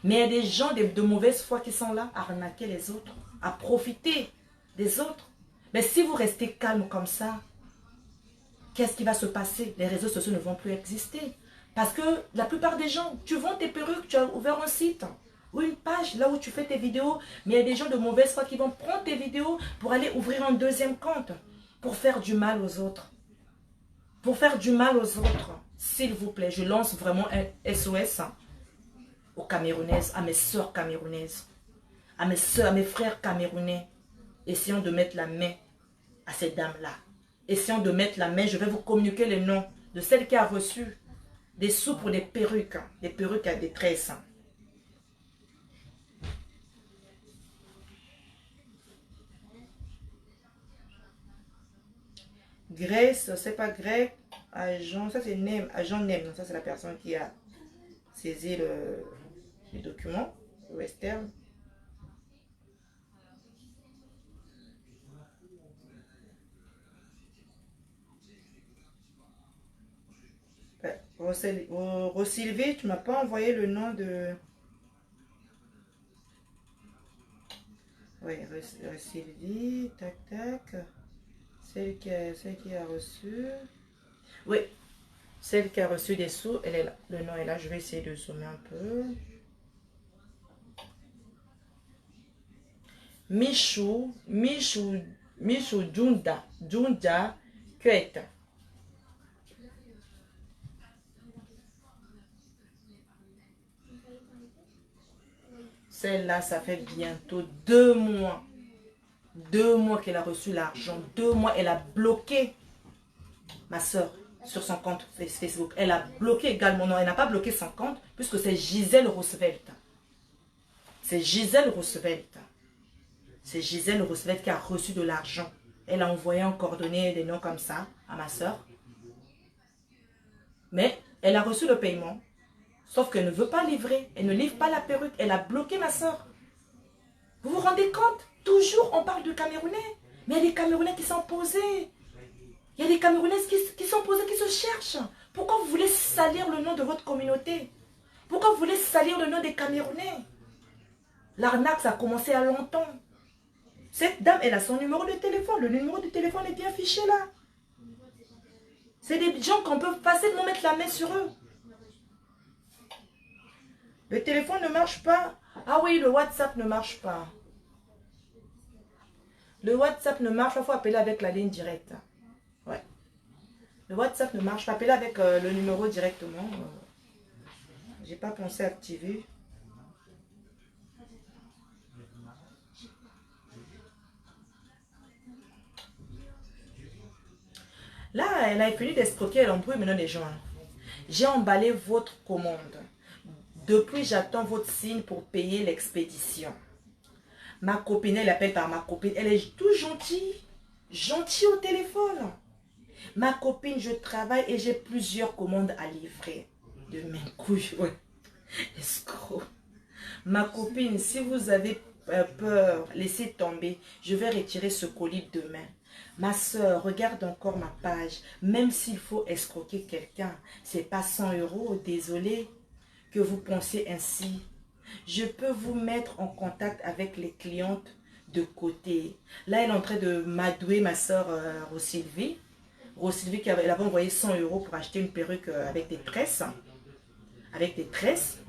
Mais il y a des gens de mauvaise foi qui sont là à arnaquer les autres, à profiter des autres. Mais si vous restez calme comme ça, qu'est-ce qui va se passer? Les réseaux sociaux ne vont plus exister. Parce que la plupart des gens, tu vends tes perruques, tu as ouvert un site ou une page là où tu fais tes vidéos. Mais il y a des gens de mauvaise foi qui vont prendre tes vidéos pour aller ouvrir un deuxième compte. Pour faire du mal aux autres. Pour faire du mal aux autres. S'il vous plaît, je lance vraiment un SOS aux Camerounaises, à mes soeurs camerounaises, à mes soeurs, à mes frères camerounais. Essayons de mettre la main à ces dames-là. Essayons de mettre la main, je vais vous communiquer les noms de celle qui a reçu des sous pour des perruques à des tresses. Grèce, c'est pas grec, agent, ça c'est Nem, agent Nem, ça c'est la personne qui a saisi le document, western. Sylvie, tu m'as pas envoyé le nom de... Oui, Sylvie, tac tac. Celle qui a reçu. Oui, celle qui a reçu des sous, elle est là. Le nom est là. Je vais essayer de zoomer un peu. Michou Dunda Kueta. Celle-là, ça fait bientôt 2 mois. 2 mois qu'elle a reçu l'argent. 2 mois, elle a bloqué ma soeur sur son compte Facebook. Elle a bloqué également. Non, elle n'a pas bloqué son compte puisque c'est Gisèle Roosevelt. C'est Gisèle Roosevelt. C'est Gisèle Roosevelt qui a reçu de l'argent. Elle a envoyé en coordonnées des noms comme ça à ma soeur. Mais elle a reçu le paiement. Sauf qu'elle ne veut pas livrer. Elle ne livre pas la perruque. Elle a bloqué ma soeur. Vous vous rendez compte? Toujours on parle de Camerounais. Mais il y a des Camerounais qui sont posés. Il y a des Camerounaises qui sont posées, qui se cherchent. Pourquoi vous voulez salir le nom de votre communauté? Pourquoi vous voulez salir le nom des Camerounais? L'arnaque, ça a commencé à longtemps. Cette dame, elle a son numéro de téléphone. Le numéro de téléphone est bien fiché là. C'est des gens qu'on peut facilement mettre la main sur eux. Le téléphone ne marche pas. Ah oui, le WhatsApp ne marche pas. Le WhatsApp ne marche pas, il faut appeler avec la ligne directe. Ouais. Le WhatsApp ne marche pas, appelez avec le numéro directement. J'ai pas pensé à activer. Là, elle a fini d'escroquer, elle embrouille maintenant les gens. J'ai emballé votre commande. Depuis, j'attends votre signe pour payer l'expédition. Ma copine, elle appelle par ma copine. Elle est tout gentille. Gentille au téléphone. Ma copine, je travaille et j'ai plusieurs commandes à livrer. De mes couilles, ouais. Escroc. Ma copine, si vous avez peur, laissez tomber. Je vais retirer ce colis demain. Ma soeur, regarde encore ma page. Même s'il faut escroquer quelqu'un, c'est pas 100 euros, désolé que vous pensiez ainsi. Je peux vous mettre en contact avec les clientes de côté. Là, elle est en train de m'adouer ma soeur Rosylvie. Rosylvie, elle avait envoyé 100 euros pour acheter une perruque avec des tresses. Avec des tresses.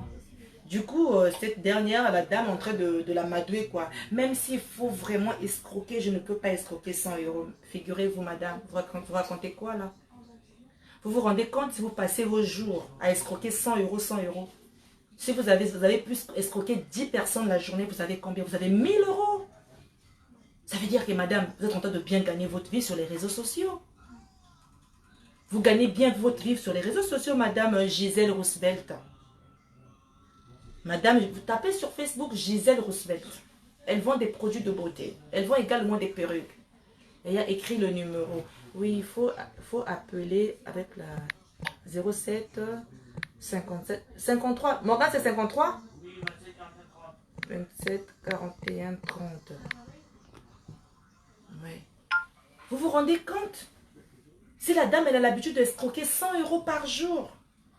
Du coup, cette dernière, la dame, en train de la madouer, quoi. Même s'il faut vraiment escroquer, je ne peux pas escroquer 100 euros. Figurez-vous, madame, vous racontez quoi, là? Vous vous rendez compte si vous passez vos jours à escroquer 100 euros, 100 euros. Si vous avez plus escroqué 10 personnes la journée, vous avez combien? Vous avez 1000 euros. Ça veut dire que, madame, vous êtes en train de bien gagner votre vie sur les réseaux sociaux. Vous gagnez bien votre vie sur les réseaux sociaux, madame Gisèle Roosevelt. Madame, vous tapez sur Facebook Gisèle Roosevelt. Elle vend des produits de beauté. Elle vend également des perruques. Et il y a écrit le numéro. Oui, il faut appeler avec la 07 57 53. Morgane, c'est 53 27 41 30. Oui. Vous vous rendez compte? Si la dame, elle a l'habitude de escroquer 100 euros par jour.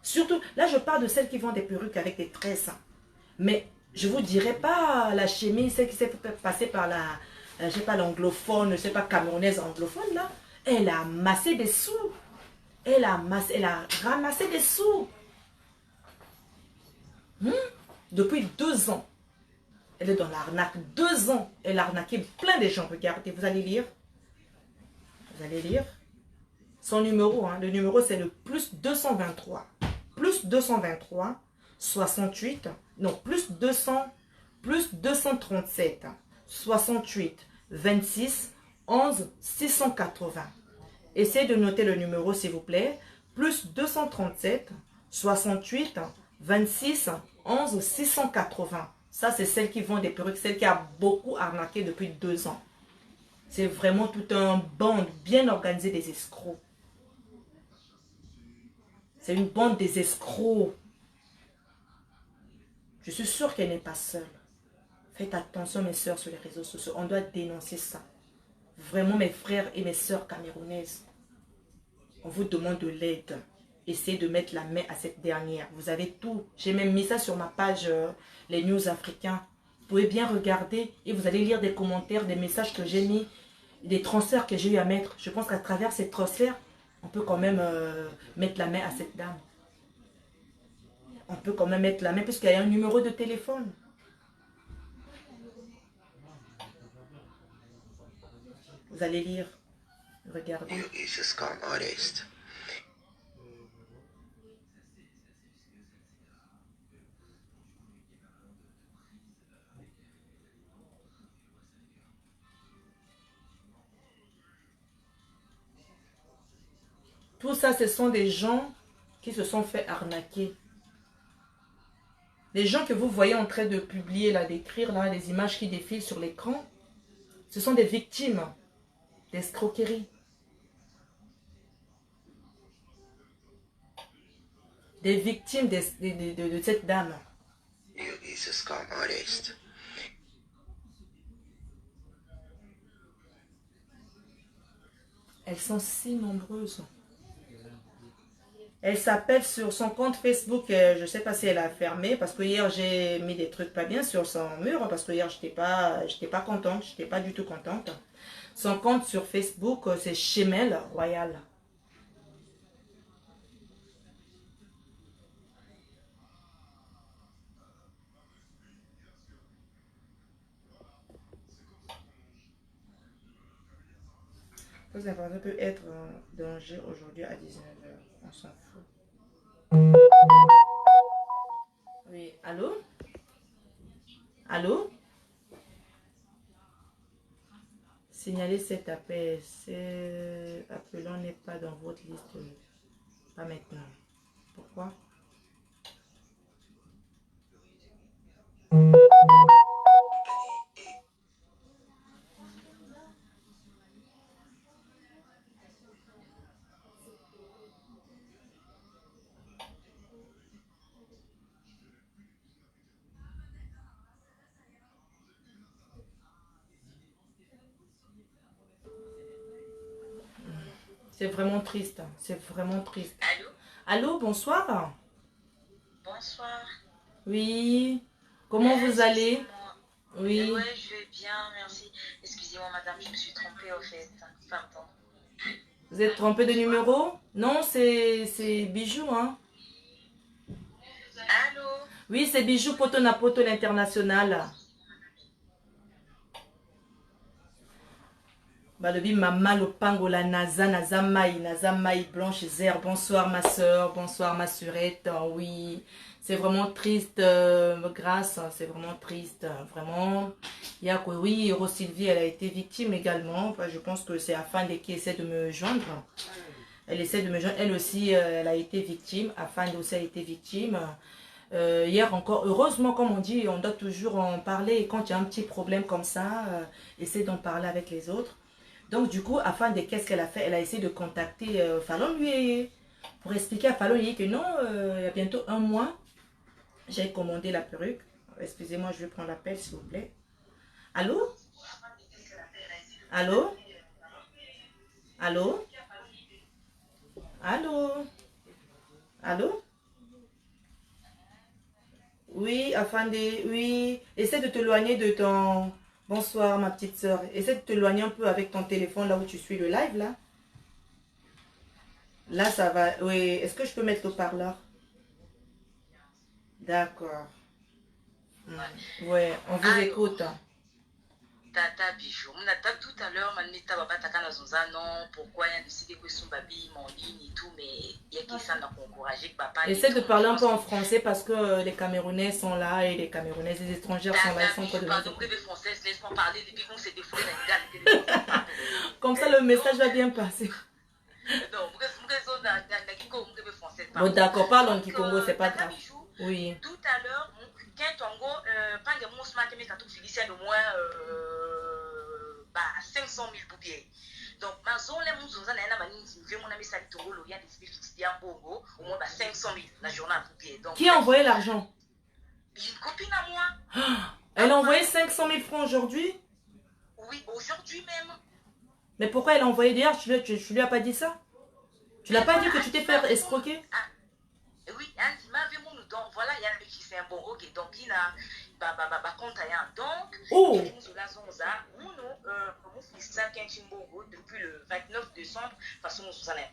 Surtout, là, je parle de celles qui vendent des perruques avec des tresses. Mais je ne vous dirai pas la chimie, celle qui s'est passée par la, je sais pas, l'anglophone, je sais pas, camerounaise anglophone, là. Elle a amassé des sous. Elle a ramassé des sous. Depuis 2 ans. Elle est dans l'arnaque. 2 ans. Elle a arnaqué plein de gens. Regardez, vous allez lire. Vous allez lire. Son numéro, hein, le numéro c'est le plus 223. Plus 223, 68, non, plus 200, plus 237, 68, 26, 11, 680. Essayez de noter le numéro s'il vous plaît. Plus 237, 68, 26, 11, 680. Ça, c'est celle qui vend des perruques, celle qui a beaucoup arnaqué depuis 2 ans. C'est vraiment tout un bande bien organisé des escrocs. C'est une bande des escrocs. Je suis sûre qu'elle n'est pas seule. Faites attention, mes soeurs, sur les réseaux sociaux. On doit dénoncer ça. Vraiment, mes frères et mes soeurs camerounaises. On vous demande de l'aide. Essayez de mettre la main à cette dernière. Vous avez tout. J'ai même mis ça sur ma page, les news africains. Vous pouvez bien regarder et vous allez lire des commentaires, des messages que j'ai mis, des transferts que j'ai eu à mettre. Je pense qu'à travers ces transferts, on peut quand même mettre la main à cette dame. On peut quand même mettre la main puisqu'il y a un numéro de téléphone. Vous allez lire. Regardez. Tout ça, ce sont des gens qui se sont fait arnaquer. Les gens que vous voyez en train de publier, là, d'écrire, là, les images qui défilent sur l'écran, ce sont des victimes d'escroquerie. Des victimes de cette dame. Elles sont si nombreuses. Elle s'appelle sur son compte Facebook, je ne sais pas si elle a fermé, parce que hier j'ai mis des trucs pas bien sur son mur, parce que hier j'étais pas contente, j'étais pas du tout contente. Son compte sur Facebook, c'est Chemel Royal. Vos informations peuvent être en danger aujourd'hui à 19h. On s'en fout. Oui, allô? Allô? Signalez cet appel. Cet appelant n'est pas dans votre liste. Pas maintenant. Pourquoi? C'est vraiment triste. C'est vraiment triste. Allô? Allô, bonsoir. Bonsoir. Oui. Comment vous allez? Excusez-moi. Oui. Ouais, je vais bien, merci. Excusez-moi, madame, je me suis trompée au fait. Pardon. Vous êtes trompé de numéro? Non, c'est Bijou, hein? Allô? Oui, c'est Bijou Poto Napoto l'international. Balobi Mama Lopango la Naza Maï Blanche Zer. Bonsoir ma soeur, bonsoir ma surette. Oui, c'est vraiment triste, grâce, c'est vraiment triste, vraiment. Il y a quoi, oui, Rose Sylvie, elle a été victime également. Enfin, je pense que c'est Afande qui essaie de me joindre. Elle essaie de me joindre. Elle aussi, elle a été victime. Afande aussi a été victime. Hier encore, heureusement, comme on dit, on doit toujours en parler. Et quand il y a un petit problème comme ça, essayer d'en parler avec les autres. Donc, du coup, afin de qu'est-ce qu'elle a fait, elle a essayé de contacter Fallon lui pour expliquer à Fallon que non, il y a bientôt un mois, j'ai commandé la perruque. Excusez-moi, je vais prendre l'appel, s'il vous plaît. Allô? Allô? Allô? Allô? Allô? Oui, afin de... Oui, essaie de t'éloigner de ton... Bonsoir, ma petite soeur. Essaie de t'éloigner un peu avec ton téléphone, là où tu suis le live, là. Là, ça va... Oui, est-ce que je peux mettre le parleur? D'accord. Ouais, on vous écoute. Tata Bijou, tout à l'heure, Manita Babataka Nazonza, non, pourquoi il y a décidé que son baby en ligne et tout, mais il y a qui ça n'a pas encouragé que papa. Essaie de parler un peu en français parce que les Camerounais sont là et les Camerounais, les étrangers sont là, ils sont pas de pardon, vous français, laisse-moi parler depuis qu'on s'est défoulé dans les gars. Comme ça, le message va bien passer. Non, Bon, d'accord, parle en Kikongo, c'est pas grave. Oui. Tout à l'heure, quand on go, pas de mon smart, mais tout Félicien de moins 500 000 boubiers. Donc, ma zone, les mousons, on a mon ami Salitoro, il y a des spécificités bien bongo, au moins 500 000 la journée à boubier. Qui a envoyé l'argent? Une copine à moi. Elle a envoyé 500 000 francs aujourd'hui? Oui, aujourd'hui même. Mais pourquoi elle a envoyé hier? Tu lui as pas dit ça? Tu l'as pas dit que tu t'es fait escroquer? Oui, il m'a vu mon donc voilà, il y a un qui fait un bon ok, donc il a compte donc il nous la zonza, mon fils ça depuis le 29 décembre façon nous allons.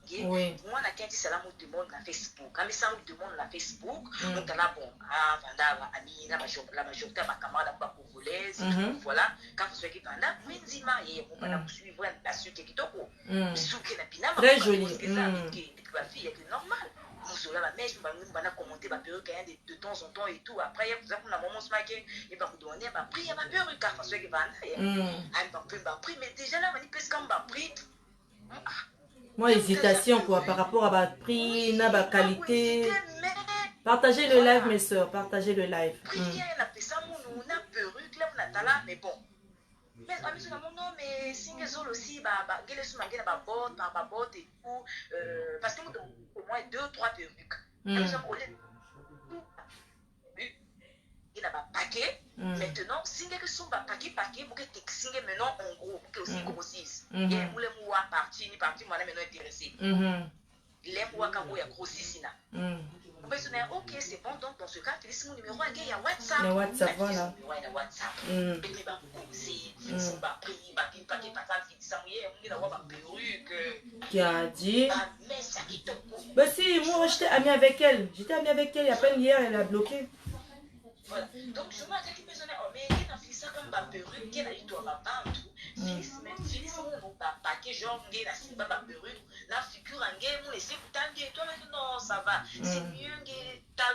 Oui. Moi, la quinte, c'est là où tout le monde la Facebook. Quand ça où tout le monde la Facebook, donc là, bon, la majorité de ma camarade pas congolaise, voilà. Quand vous soyez pendant, oui, dis-moi, et on va suivre la suite qui est au très joli. C'est normal. Vous la mèche, on va commenter ma perruque de temps en temps et tout. Après, vous avez un moment smaqué, et va vous donner ma prix, ma perruque, car parce que mais déjà là, on dit qu'est-ce qu'on va prix. Moi, hésitation quoi, par rapport à ma prix, ma qualité. Partagez le live, mes soeurs, partagez le live. Mais bon. Mais amis sur mon nom, mais Singezol aussi, gele sous ma gueule, botte et tout. Parce que nous au moins 2-3 perruques. Il a pas paquet. Maintenant, Singé que son paquet, pour que tu Singé maintenant en gros, pour que aussi grossisse. Et vous les mois parti, ni parti, moi maintenant intéressé. Les mois quand vous y a grossi, ok, c'est bon, donc dans ce cas, Félix, mon numéro, il y a WhatsApp. Le WhatsApp, voilà. WhatsApp. Qui a dit. Bah si, moi j'étais amie avec elle. J'étais amie avec elle, il y a peine hier, elle a bloqué. Voilà. Donc je m'en ai besoin, mais il a fait ça comme ma perruque, qui a dit toi, ma bande. Félix, on va paquet, genre, il a fait ma perruque. La figure en guerre, on essaie de t'enguer. Toi, non, ça va. C'est mieux que ta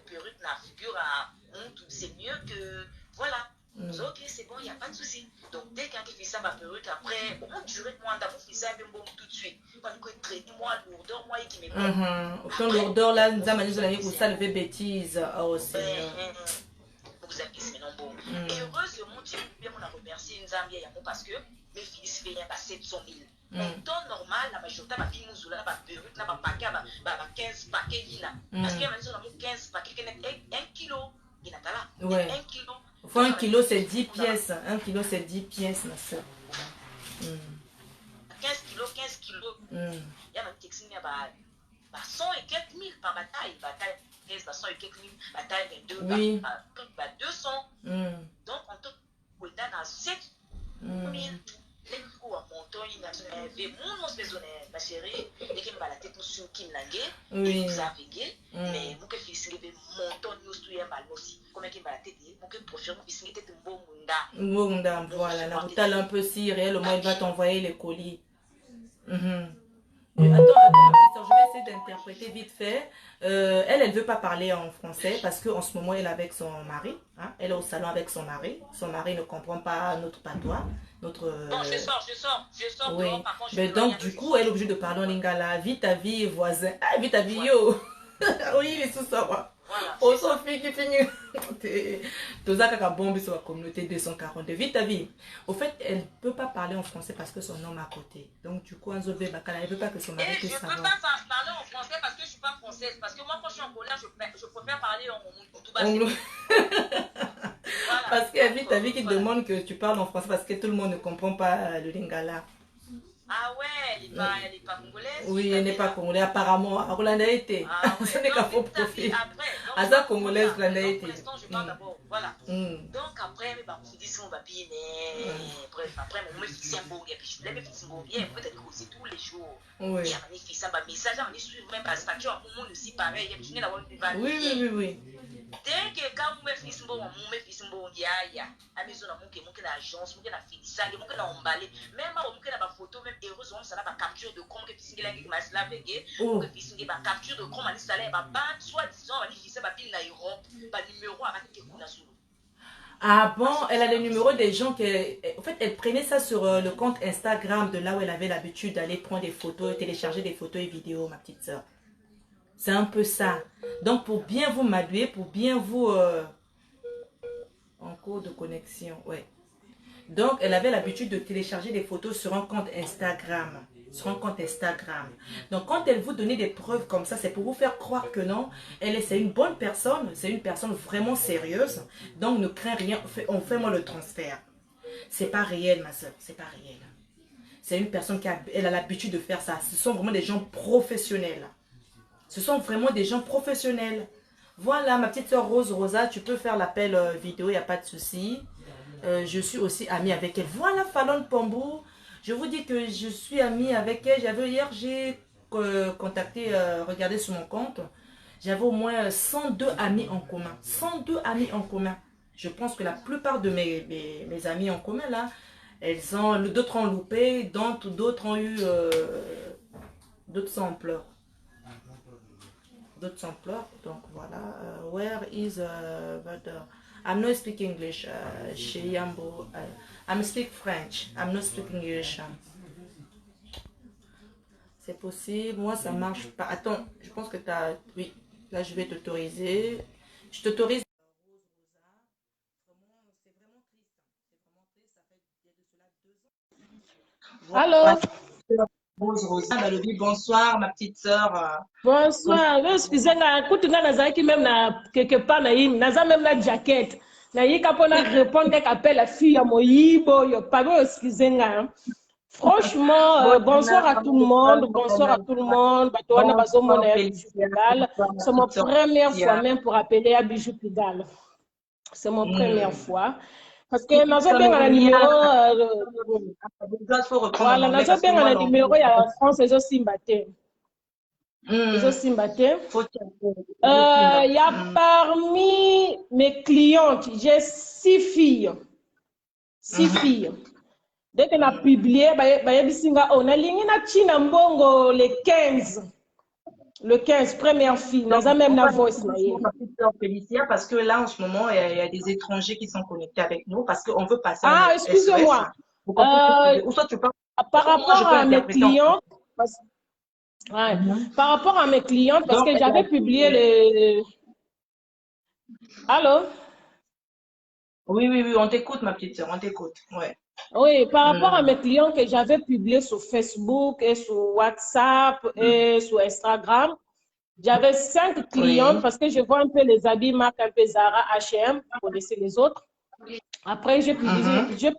perruque, la figure à honte. C'est mieux que. Voilà. Ok, c'est bon, il n'y a pas de souci. Donc, dès qu'il fait ça, ma perruque, après, au moins, je vais demander à mon fils, un bon tout de suite. Parce que traite-moi, lourdeur, moi, qui me aucun lourdeur, là, nous avons dit que ça le fait bêtise. Oh, Seigneur. Vous avez dit, non, bon. Et heureusement, tu bien, on a remercié Nzambia parce que mes fils fait pas 700 000. En temps normal, la majorité de ma fille nous a perruque, n'a pas paquet, 15 paquets, parce qu'il y a 15 paquets, 1 kilo. Il n'a pas là. Ouais. 1 kilo. Enfin, 1 kilo, c'est 10 pièces. 1 kilo, c'est 10 pièces, ma soeur. 15 kilos, 15 100 et quelques mille par bataille. Bataille 15, 100 et quelques mille. Bataille 22, Oui. 200. Donc, on te dans 7 000. Les coups à mon temps, il y a mon spécial, ma chérie, et qui m'a la tête sur Kim Langé, et vous avez gagné, mais vous que fils, il y avait mon temps, nous, tout est mal aussi. Comment il m'a la tête, vous que professeur, vous fils, il était un bon munda. Munda, voilà, la routale un peu si réellement il va t'envoyer les colis. Attends, ma petite soeur, je vais essayer d'interpréter vite fait. Elle ne veut pas parler en français parce qu'en ce moment, elle est avec son mari. Hein? Elle est au salon avec son mari. Son mari ne comprend pas notre patois. Notre, Bon, je sors. Oui. Dehors, par contre, Mais donc, du coup, elle est obligée de parler en lingala. Vite ta vie, voisin. Ah, vite ta vie, yo. Oui, il est sous ça. Voilà. Oh, Sophie qui finit. Toza kaka bombe sur la communauté 242. Vite ta vie. Au fait, elle ne peut pas parler en français parce que son homme est à côté. Donc, du coup, Anzo Bakala, elle ne veut pas que son mari puisse savoir. Je ne peux pas parler en français parce que je ne suis pas française. Parce que moi, quand je suis en colère, je préfère parler en tout bas. Voilà. Parce qu'elle vit ta vie qui demande que tu parles en français parce que tout le monde ne comprend pas le lingala. Ah ouais, elle n'est pas congolaise. Oui, elle n'est pas congolaise. Apparemment, Rolanda était. Ce n'est qu'à faux profil. Aza congolaise, Rolanda était. Pour l'instant, je parle d'abord. Voilà. Donc après, on dit si on va bien. Bref, après, on me fixe un bon. Et puis je me fixe un bon bien. Peut-être que c'est tous les jours. Oui. Il y a un message, on suit même pas statut. On me aussi pareil. Il y a une chose. Oui. Dès que quand vous me faites un bon, il y a à maison mon agence, mon finissage, mon emballé, même mon photo, même heureusement, ça n'a pas capture de com que tu as la veille, que tu as capture de com, ça n'a pas soit disant, ça va bien en Europe, pas numéro à la sous. Ah bon, elle a le numéro des gens qui... En fait, elle prenait ça sur le compte Instagram de là où elle avait l'habitude d'aller prendre des photos, télécharger des photos et vidéos, ma petite soeur. C'est un peu ça. Donc, pour bien vous m'aduer, pour bien vous... En cours de connexion, ouais. Donc, elle avait l'habitude de télécharger des photos sur un compte Instagram. Donc, quand elle vous donnait des preuves comme ça, c'est pour vous faire croire que non, c'est une bonne personne, c'est une personne vraiment sérieuse. Donc, ne crains rien, on fait moi le transfert. C'est pas réel, ma soeur, c'est pas réel. C'est une personne qui a l'habitude de faire ça. Ce sont vraiment des gens professionnels. Ce sont vraiment des gens professionnels. Voilà, ma petite soeur Rose Rosa, tu peux faire l'appel vidéo, il n'y a pas de souci. Je suis aussi amie avec elle. Voilà, Fallon Pambou. Je vous dis que je suis amie avec elle. Hier, j'ai contacté, regardé sur mon compte. J'avais au moins 102 amis en commun. 102 amis en commun. Je pense que la plupart de mes amis en commun, là, d'autres ont loupé, d'autres ont eu d'autres ampleurs. D'autres ampleurs. Donc voilà. Where is Vader? I'm not speaking English. Sheyambo. I'm speak French. I'm not speaking English. C'est possible. Moi, ça marche pas. Attends, je pense que tu as... Oui, là, je vais t'autoriser. Je t'autorise. Allô? Rose Rosa, bonsoir, ma petite soeur. Bonsoir. Excusez-moi, écoute, Nazaki même quelque part, Naza même la jaquette. Naïka pour répondre qu'appelle la fille à Moïbo, yo pas excusez-moi. Franchement, bonsoir à tout le monde, bonsoir à tout le monde. C'est mon première fois même pour appeler à Bijou Pigalle. C'est mon première fois. Parce que nous avons bien un numéro. Voilà, nous avons bien un numéro, il y a France, ils ont simbaté. Ils ont simbaté. Il y a parmi mes clientes, j'ai 6 filles. 6 filles. Dès qu'on a publié, on a ligné na China Mbongo le 15. Le 15, première fille. Nous avons même la voice. Félicia, parce que là, en ce moment, il y a des étrangers qui sont connectés avec nous parce qu'on veut passer. Ah, excusez-moi. Par rapport à mes clientes, par rapport à mes clientes, parce que j'avais publié le... Allô? Oui, on t'écoute, ma petite soeur, on t'écoute. Ouais. Oui, par rapport à mes clients que j'avais publiés sur Facebook et sur WhatsApp et sur Instagram, j'avais 5 clientes parce que je vois un peu les habits marque un peu Zara, H&M, vous connaissez les autres. Après, j'ai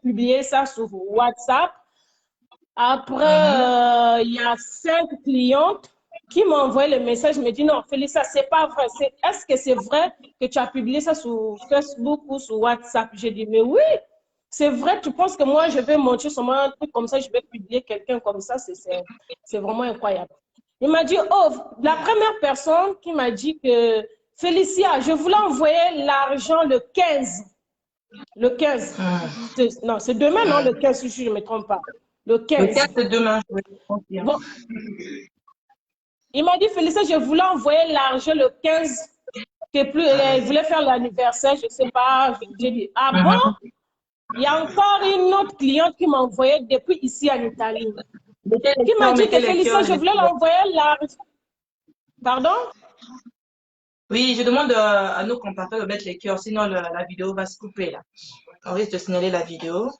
publié ça sur WhatsApp. Après, il y a 5 clientes qui m'a envoyé le message, me dit non, Félissa, c'est pas vrai. Est-ce que c'est vrai que tu as publié ça sur Facebook ou sur WhatsApp? J'ai dit, mais oui, c'est vrai. Tu penses que moi, je vais monter sur un truc comme ça, je vais publier quelqu'un comme ça? C'est vraiment incroyable. Il m'a dit, oh, la première personne qui m'a dit que Félicia, je voulais envoyer l'argent le 15. Le 15. Non, c'est demain, non, le 15, si je ne me trompe pas. Le 15. Le 15, c'est demain. Bon. Il m'a dit, Félicia, je voulais envoyer l'argent le 15, il voulait faire l'anniversaire, je ne sais pas. J'ai dit, ah bon? Il y a encore une autre cliente qui m'a envoyé depuis ici en Italie. Qui m'a dit que Félicia, je voulais l'envoyer l'argent. Pardon? Oui, je demande à nos compatriotes de mettre les cœurs, sinon la vidéo va se couper là. On risque de signaler la vidéo.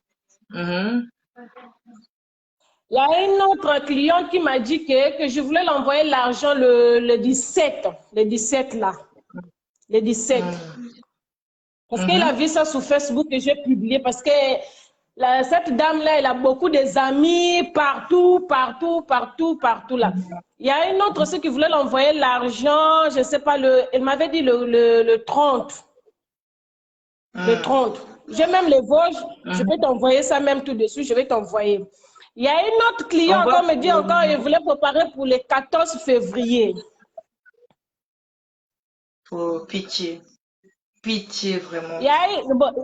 Il y a une autre cliente qui m'a dit que je voulais l'envoyer l'argent le 17. Le 17 là. Le 17. Parce qu'il a vu ça sur Facebook que j'ai publié. Parce que cette dame-là, elle a beaucoup d'amis partout là. Il y a une autre aussi qui voulait l'envoyer l'argent, je ne sais pas, elle m'avait dit le 30. Le 30. J'ai même les Vosges, je vais t'envoyer ça même tout dessus, je vais t'envoyer. Il y a une autre client qui me dit encore, il voulait préparer pour le 14 février. Oh, pitié. Pitié, vraiment.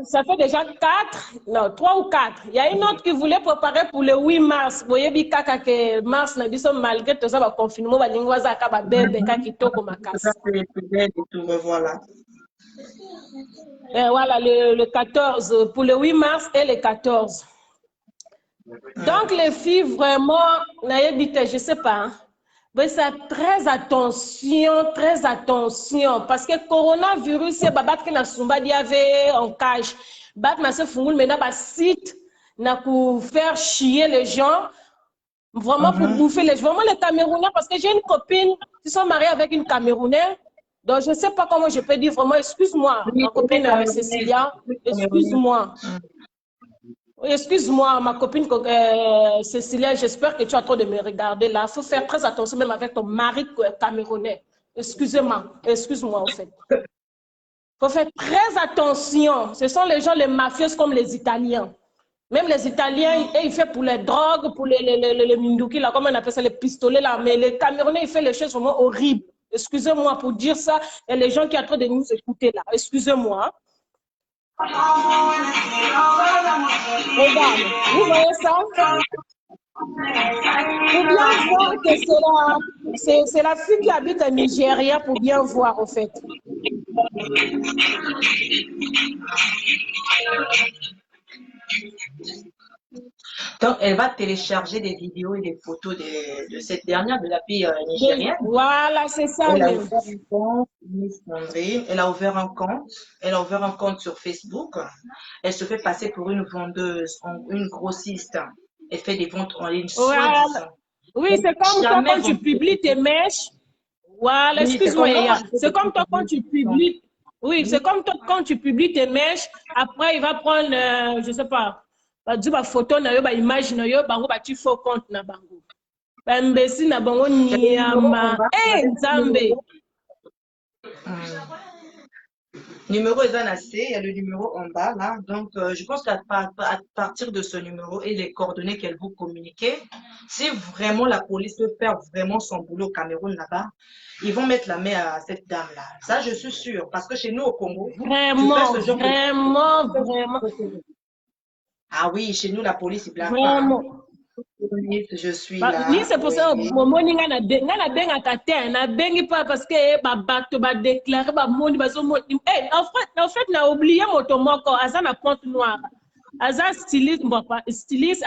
Ça fait déjà 3 ou 4. Il y a une autre qui voulait préparer pour le 8 mars. Vous voyez, que mars, malgré tout ça, confinement, voilà. Voilà, le 14, pour le 8 mars et le 14. Donc, les filles, vraiment, je ne sais pas, hein, mais c'est très attention, parce que coronavirus, c'est babat qui n'a sumba diave en cache. Bat ma se fungul maintenant bas site n'a pour faire chier les gens, vraiment pour bouffer les gens. Vraiment les Camerounais, parce que j'ai une copine qui sont mariées avec une Camerounaise, donc je ne sais pas comment je peux dire vraiment, excuse-moi, ma copine Cécilia, excuse-moi. Excuse-moi, ma copine Cécilia, j'espère que tu as trop de me regarder là. Il faut faire très attention même avec ton mari camerounais. Excuse-moi en fait. Il faut faire très attention. Ce sont les gens, les mafieux comme les Italiens. Même les Italiens, ils font pour les drogues, pour les mindouki, là, comme on appelle ça, les pistolets là. Mais les Camerounais, ils font les choses vraiment horribles. Excusez-moi pour dire ça. Il y a les gens qui sont en train de nous écouter là. Excusez-moi. Regarde, vous voyez ça? Pour bien voir que c'est la fille qui habite à Nigeria, pour bien voir, en fait. Donc, elle va télécharger des vidéos et des photos de cette dernière, de la fille nigérienne. Voilà, c'est ça. Elle a ouvert un compte. Elle a ouvert un compte sur Facebook. Elle se fait passer pour une vendeuse, une grossiste. Elle fait des ventes en ligne. Voilà. Oui, c'est comme toi quand tu publies tes mèches. Voilà, excuse-moi. C'est comme toi quand tu publies. Oui, c'est comme toi quand tu publies tes mèches. Après, il va prendre, je ne sais pas. Tu vas photo na yo ba image na yo bango ba tu faux compte na bango ba mbesi na bango nyama nzambe numéro est annoncé, il y a le numéro en bas là, donc je pense qu'à partir de ce numéro et les coordonnées qu'elle vous communiquer, si vraiment la police peut faire vraiment son boulot au Cameroun là-bas, ils vont mettre la main à cette dame là, ça je suis sûre, parce que chez nous au Congo vraiment. Ah oui, chez nous, la police, il blague pas. Je suis là. Oui, c'est pour ça que je ne pas parce que je déclaré, en fait, on a oublié mon tomoko, Azan a compte noir. Azan styliste,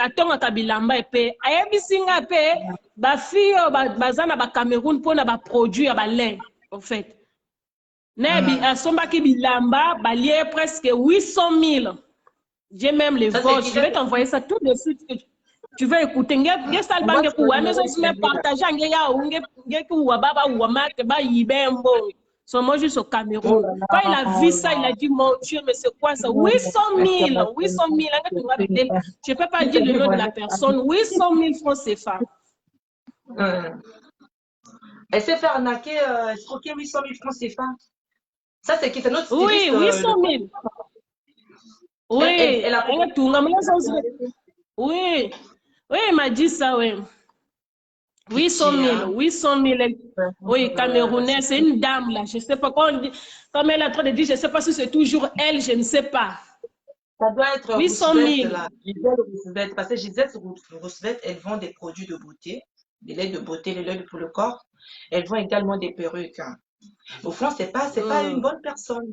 attends, Kabilamba et paix. Ayabisinga paix, ba fille, bazana ba Cameroun pour na ba produit à ba lin, en fait. Nebi, à Sombaki Bilamba, balié presque 800 000. J'ai même les votes. Je vais t'envoyer ça tout de suite. Tu vas écouter. Moi, juste au Cameroun. Quand il a vu ça, il a dit, mon Dieu, mais c'est quoi ça? 800 000. 800 000. Je ne peux pas dire le nom de la personne. 800 000 francs CFA. Elle s'est fait arnaquer, escroquer 800 000 francs CFA. Ça, c'est qui? C'est notre Oui, styliste. 800 000. Oui, Elle a oui, oui, il m'a dit ça, oui. 800 000, 800 000. Oui, Camerounaise, c'est une dame là. Je ne sais pas comment on dit. Comme elle est en train de dire, je ne sais pas si c'est toujours elle, je ne sais pas. Ça doit être 800 000. là. Gisèle Roosevelt, parce que Gisèle Roosevelt, elle vend des produits de beauté, des laits de beauté, les laits pour le corps. Elle vend également des perruques. Au fond, c'est pas une bonne personne.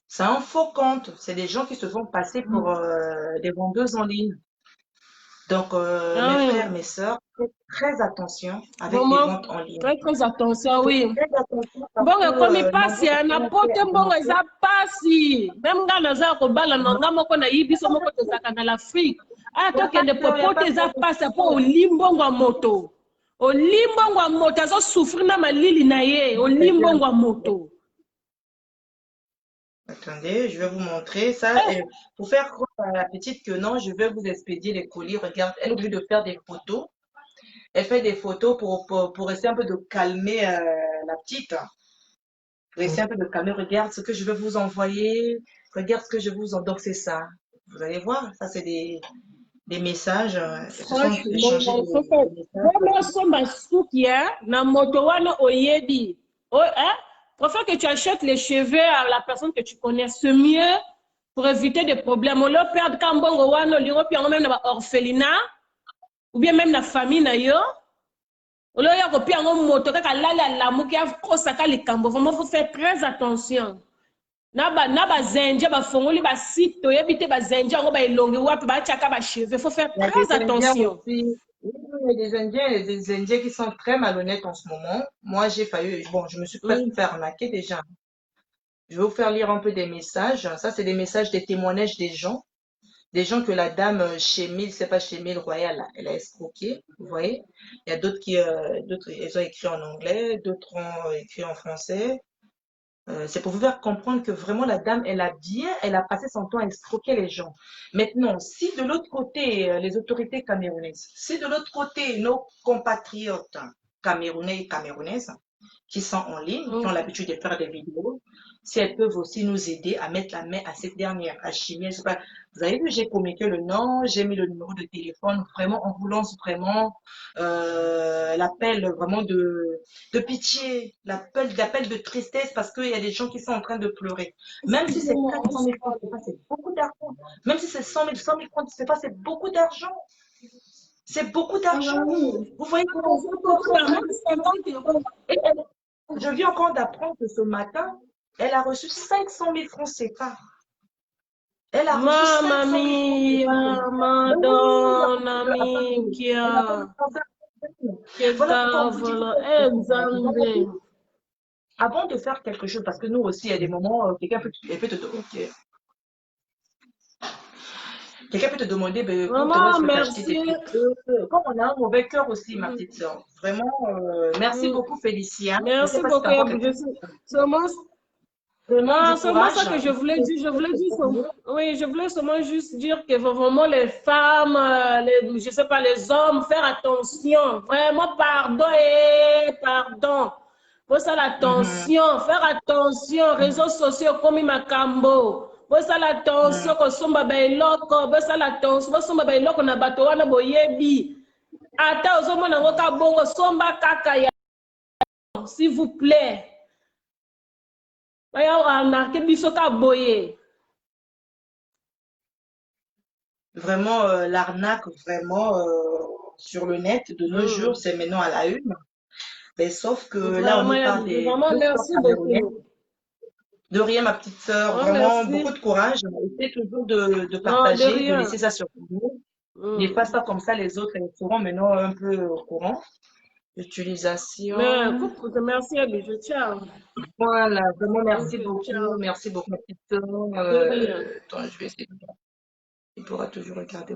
C'est un faux compte. C'est des gens qui se font passer pour des vendeuses en ligne. Donc, mes frères, mes sœurs, faites très attention avec les ventes en ligne. Très attention, oui. Très attention. Bon, comme il passe, il y a un pote, bon, ça passe. Même quand on a un bal, on a un ibiso, on a dans l'Afrique. Ah, toi, que des potes, ça passe pour au limbo à moto. Au limbo à moto, ça souffre na malili na ye, au limbo à moto. Attendez, je vais vous montrer ça. Pour faire croire à la petite que non, je vais vous expédier les colis. Regarde, elle oublie de faire des photos. Elle fait des photos pour essayer un peu de calmer la petite. Pour essayer un peu de calmer. Regarde ce que je vais vous envoyer. Regarde ce que je vous envoie. Donc, c'est ça. Vous allez voir, ça, c'est des messages. Préfère que tu achètes les cheveux à la personne que tu connais, c'est mieux pour éviter des problèmes. On leur perd quand on même dans l'orphelinat, ou bien même la famille d'ailleurs. On leur a copié en moto, vraiment, faut faire très attention. Naba zenja ba fongoli ba site to yebite ba zenja ngo ba elongi wapi ba chaka ba cheveux, faut faire très attention. Oui, il y a des Indiens qui sont très malhonnêtes en ce moment. Moi, j'ai failli, bon, je me suis presque fait arnaquer déjà. Je vais vous faire lire un peu des messages. Ça, c'est des messages, des témoignages des gens. Des gens que la dame chez Mille, c'est pas chez Mille Royal, elle a escroqué. Vous voyez? Il y a d'autres d'autres, ils ont écrit en anglais, d'autres ont écrit en français. C'est pour vous faire comprendre que vraiment la dame, elle a passé son temps à escroquer les gens. Maintenant, si de l'autre côté, les autorités camerounaises, si de l'autre côté, nos compatriotes camerounais et camerounaises qui sont en ligne, qui ont l'habitude de faire des vidéos, si elles peuvent aussi nous aider à mettre la main à cette dernière, à Chimie, je sais pas. Vous avez vu, j'ai communiqué le nom, j'ai mis le numéro de téléphone, vraiment, on vous lance vraiment l'appel vraiment de pitié, l'appel de tristesse parce qu'il y a des gens qui sont en train de pleurer. Même si c'est 400 000 francs, c'est beaucoup d'argent. Même si c'est 100 000 francs, c'est beaucoup d'argent. C'est beaucoup d'argent. Vous voyez comment je viens encore d'apprendre que ce matin, elle a reçu 500 000 francs CFA. Elle a reçu 500 000 Madonna mia. Avant de faire quelque chose, parce que nous aussi, il y a des moments, quelqu'un peut te demander. Quelqu'un peut te demander, comme on a un mauvais cœur aussi, ma petite soeur. Vraiment, merci beaucoup, Félicia. Merci beaucoup. Seulement ça que je voulais dire, oui, je voulais seulement juste dire que vraiment les femmes, je sais pas, les hommes, faire attention, vraiment pardon. Faut ça l'attention, faire attention, réseaux sociaux comme Makambo. Faut ça l'attention, ko somba bailoko, faut ça l'attention, ko somba bailoko na bato wana boyebi. Ata ozomona ngoka bongo somba kaka ya, s'il vous plaît. Vraiment, l'arnaque, vraiment, sur le net de nos jours, c'est maintenant à la une. Mais sauf que là, on nous parle des... Merci beaucoup. De rien, ma petite sœur. Vraiment, beaucoup de courage. Essayez toujours de partager, de laisser ça sur vous. Ne pas ça comme ça, les autres, ils seront maintenant un peu au courant. Utilisation. Merci, je tiens. Voilà, vraiment merci beaucoup. Merci beaucoup, ma petite sœur. Attends, je vais essayer. Il pourra toujours regarder.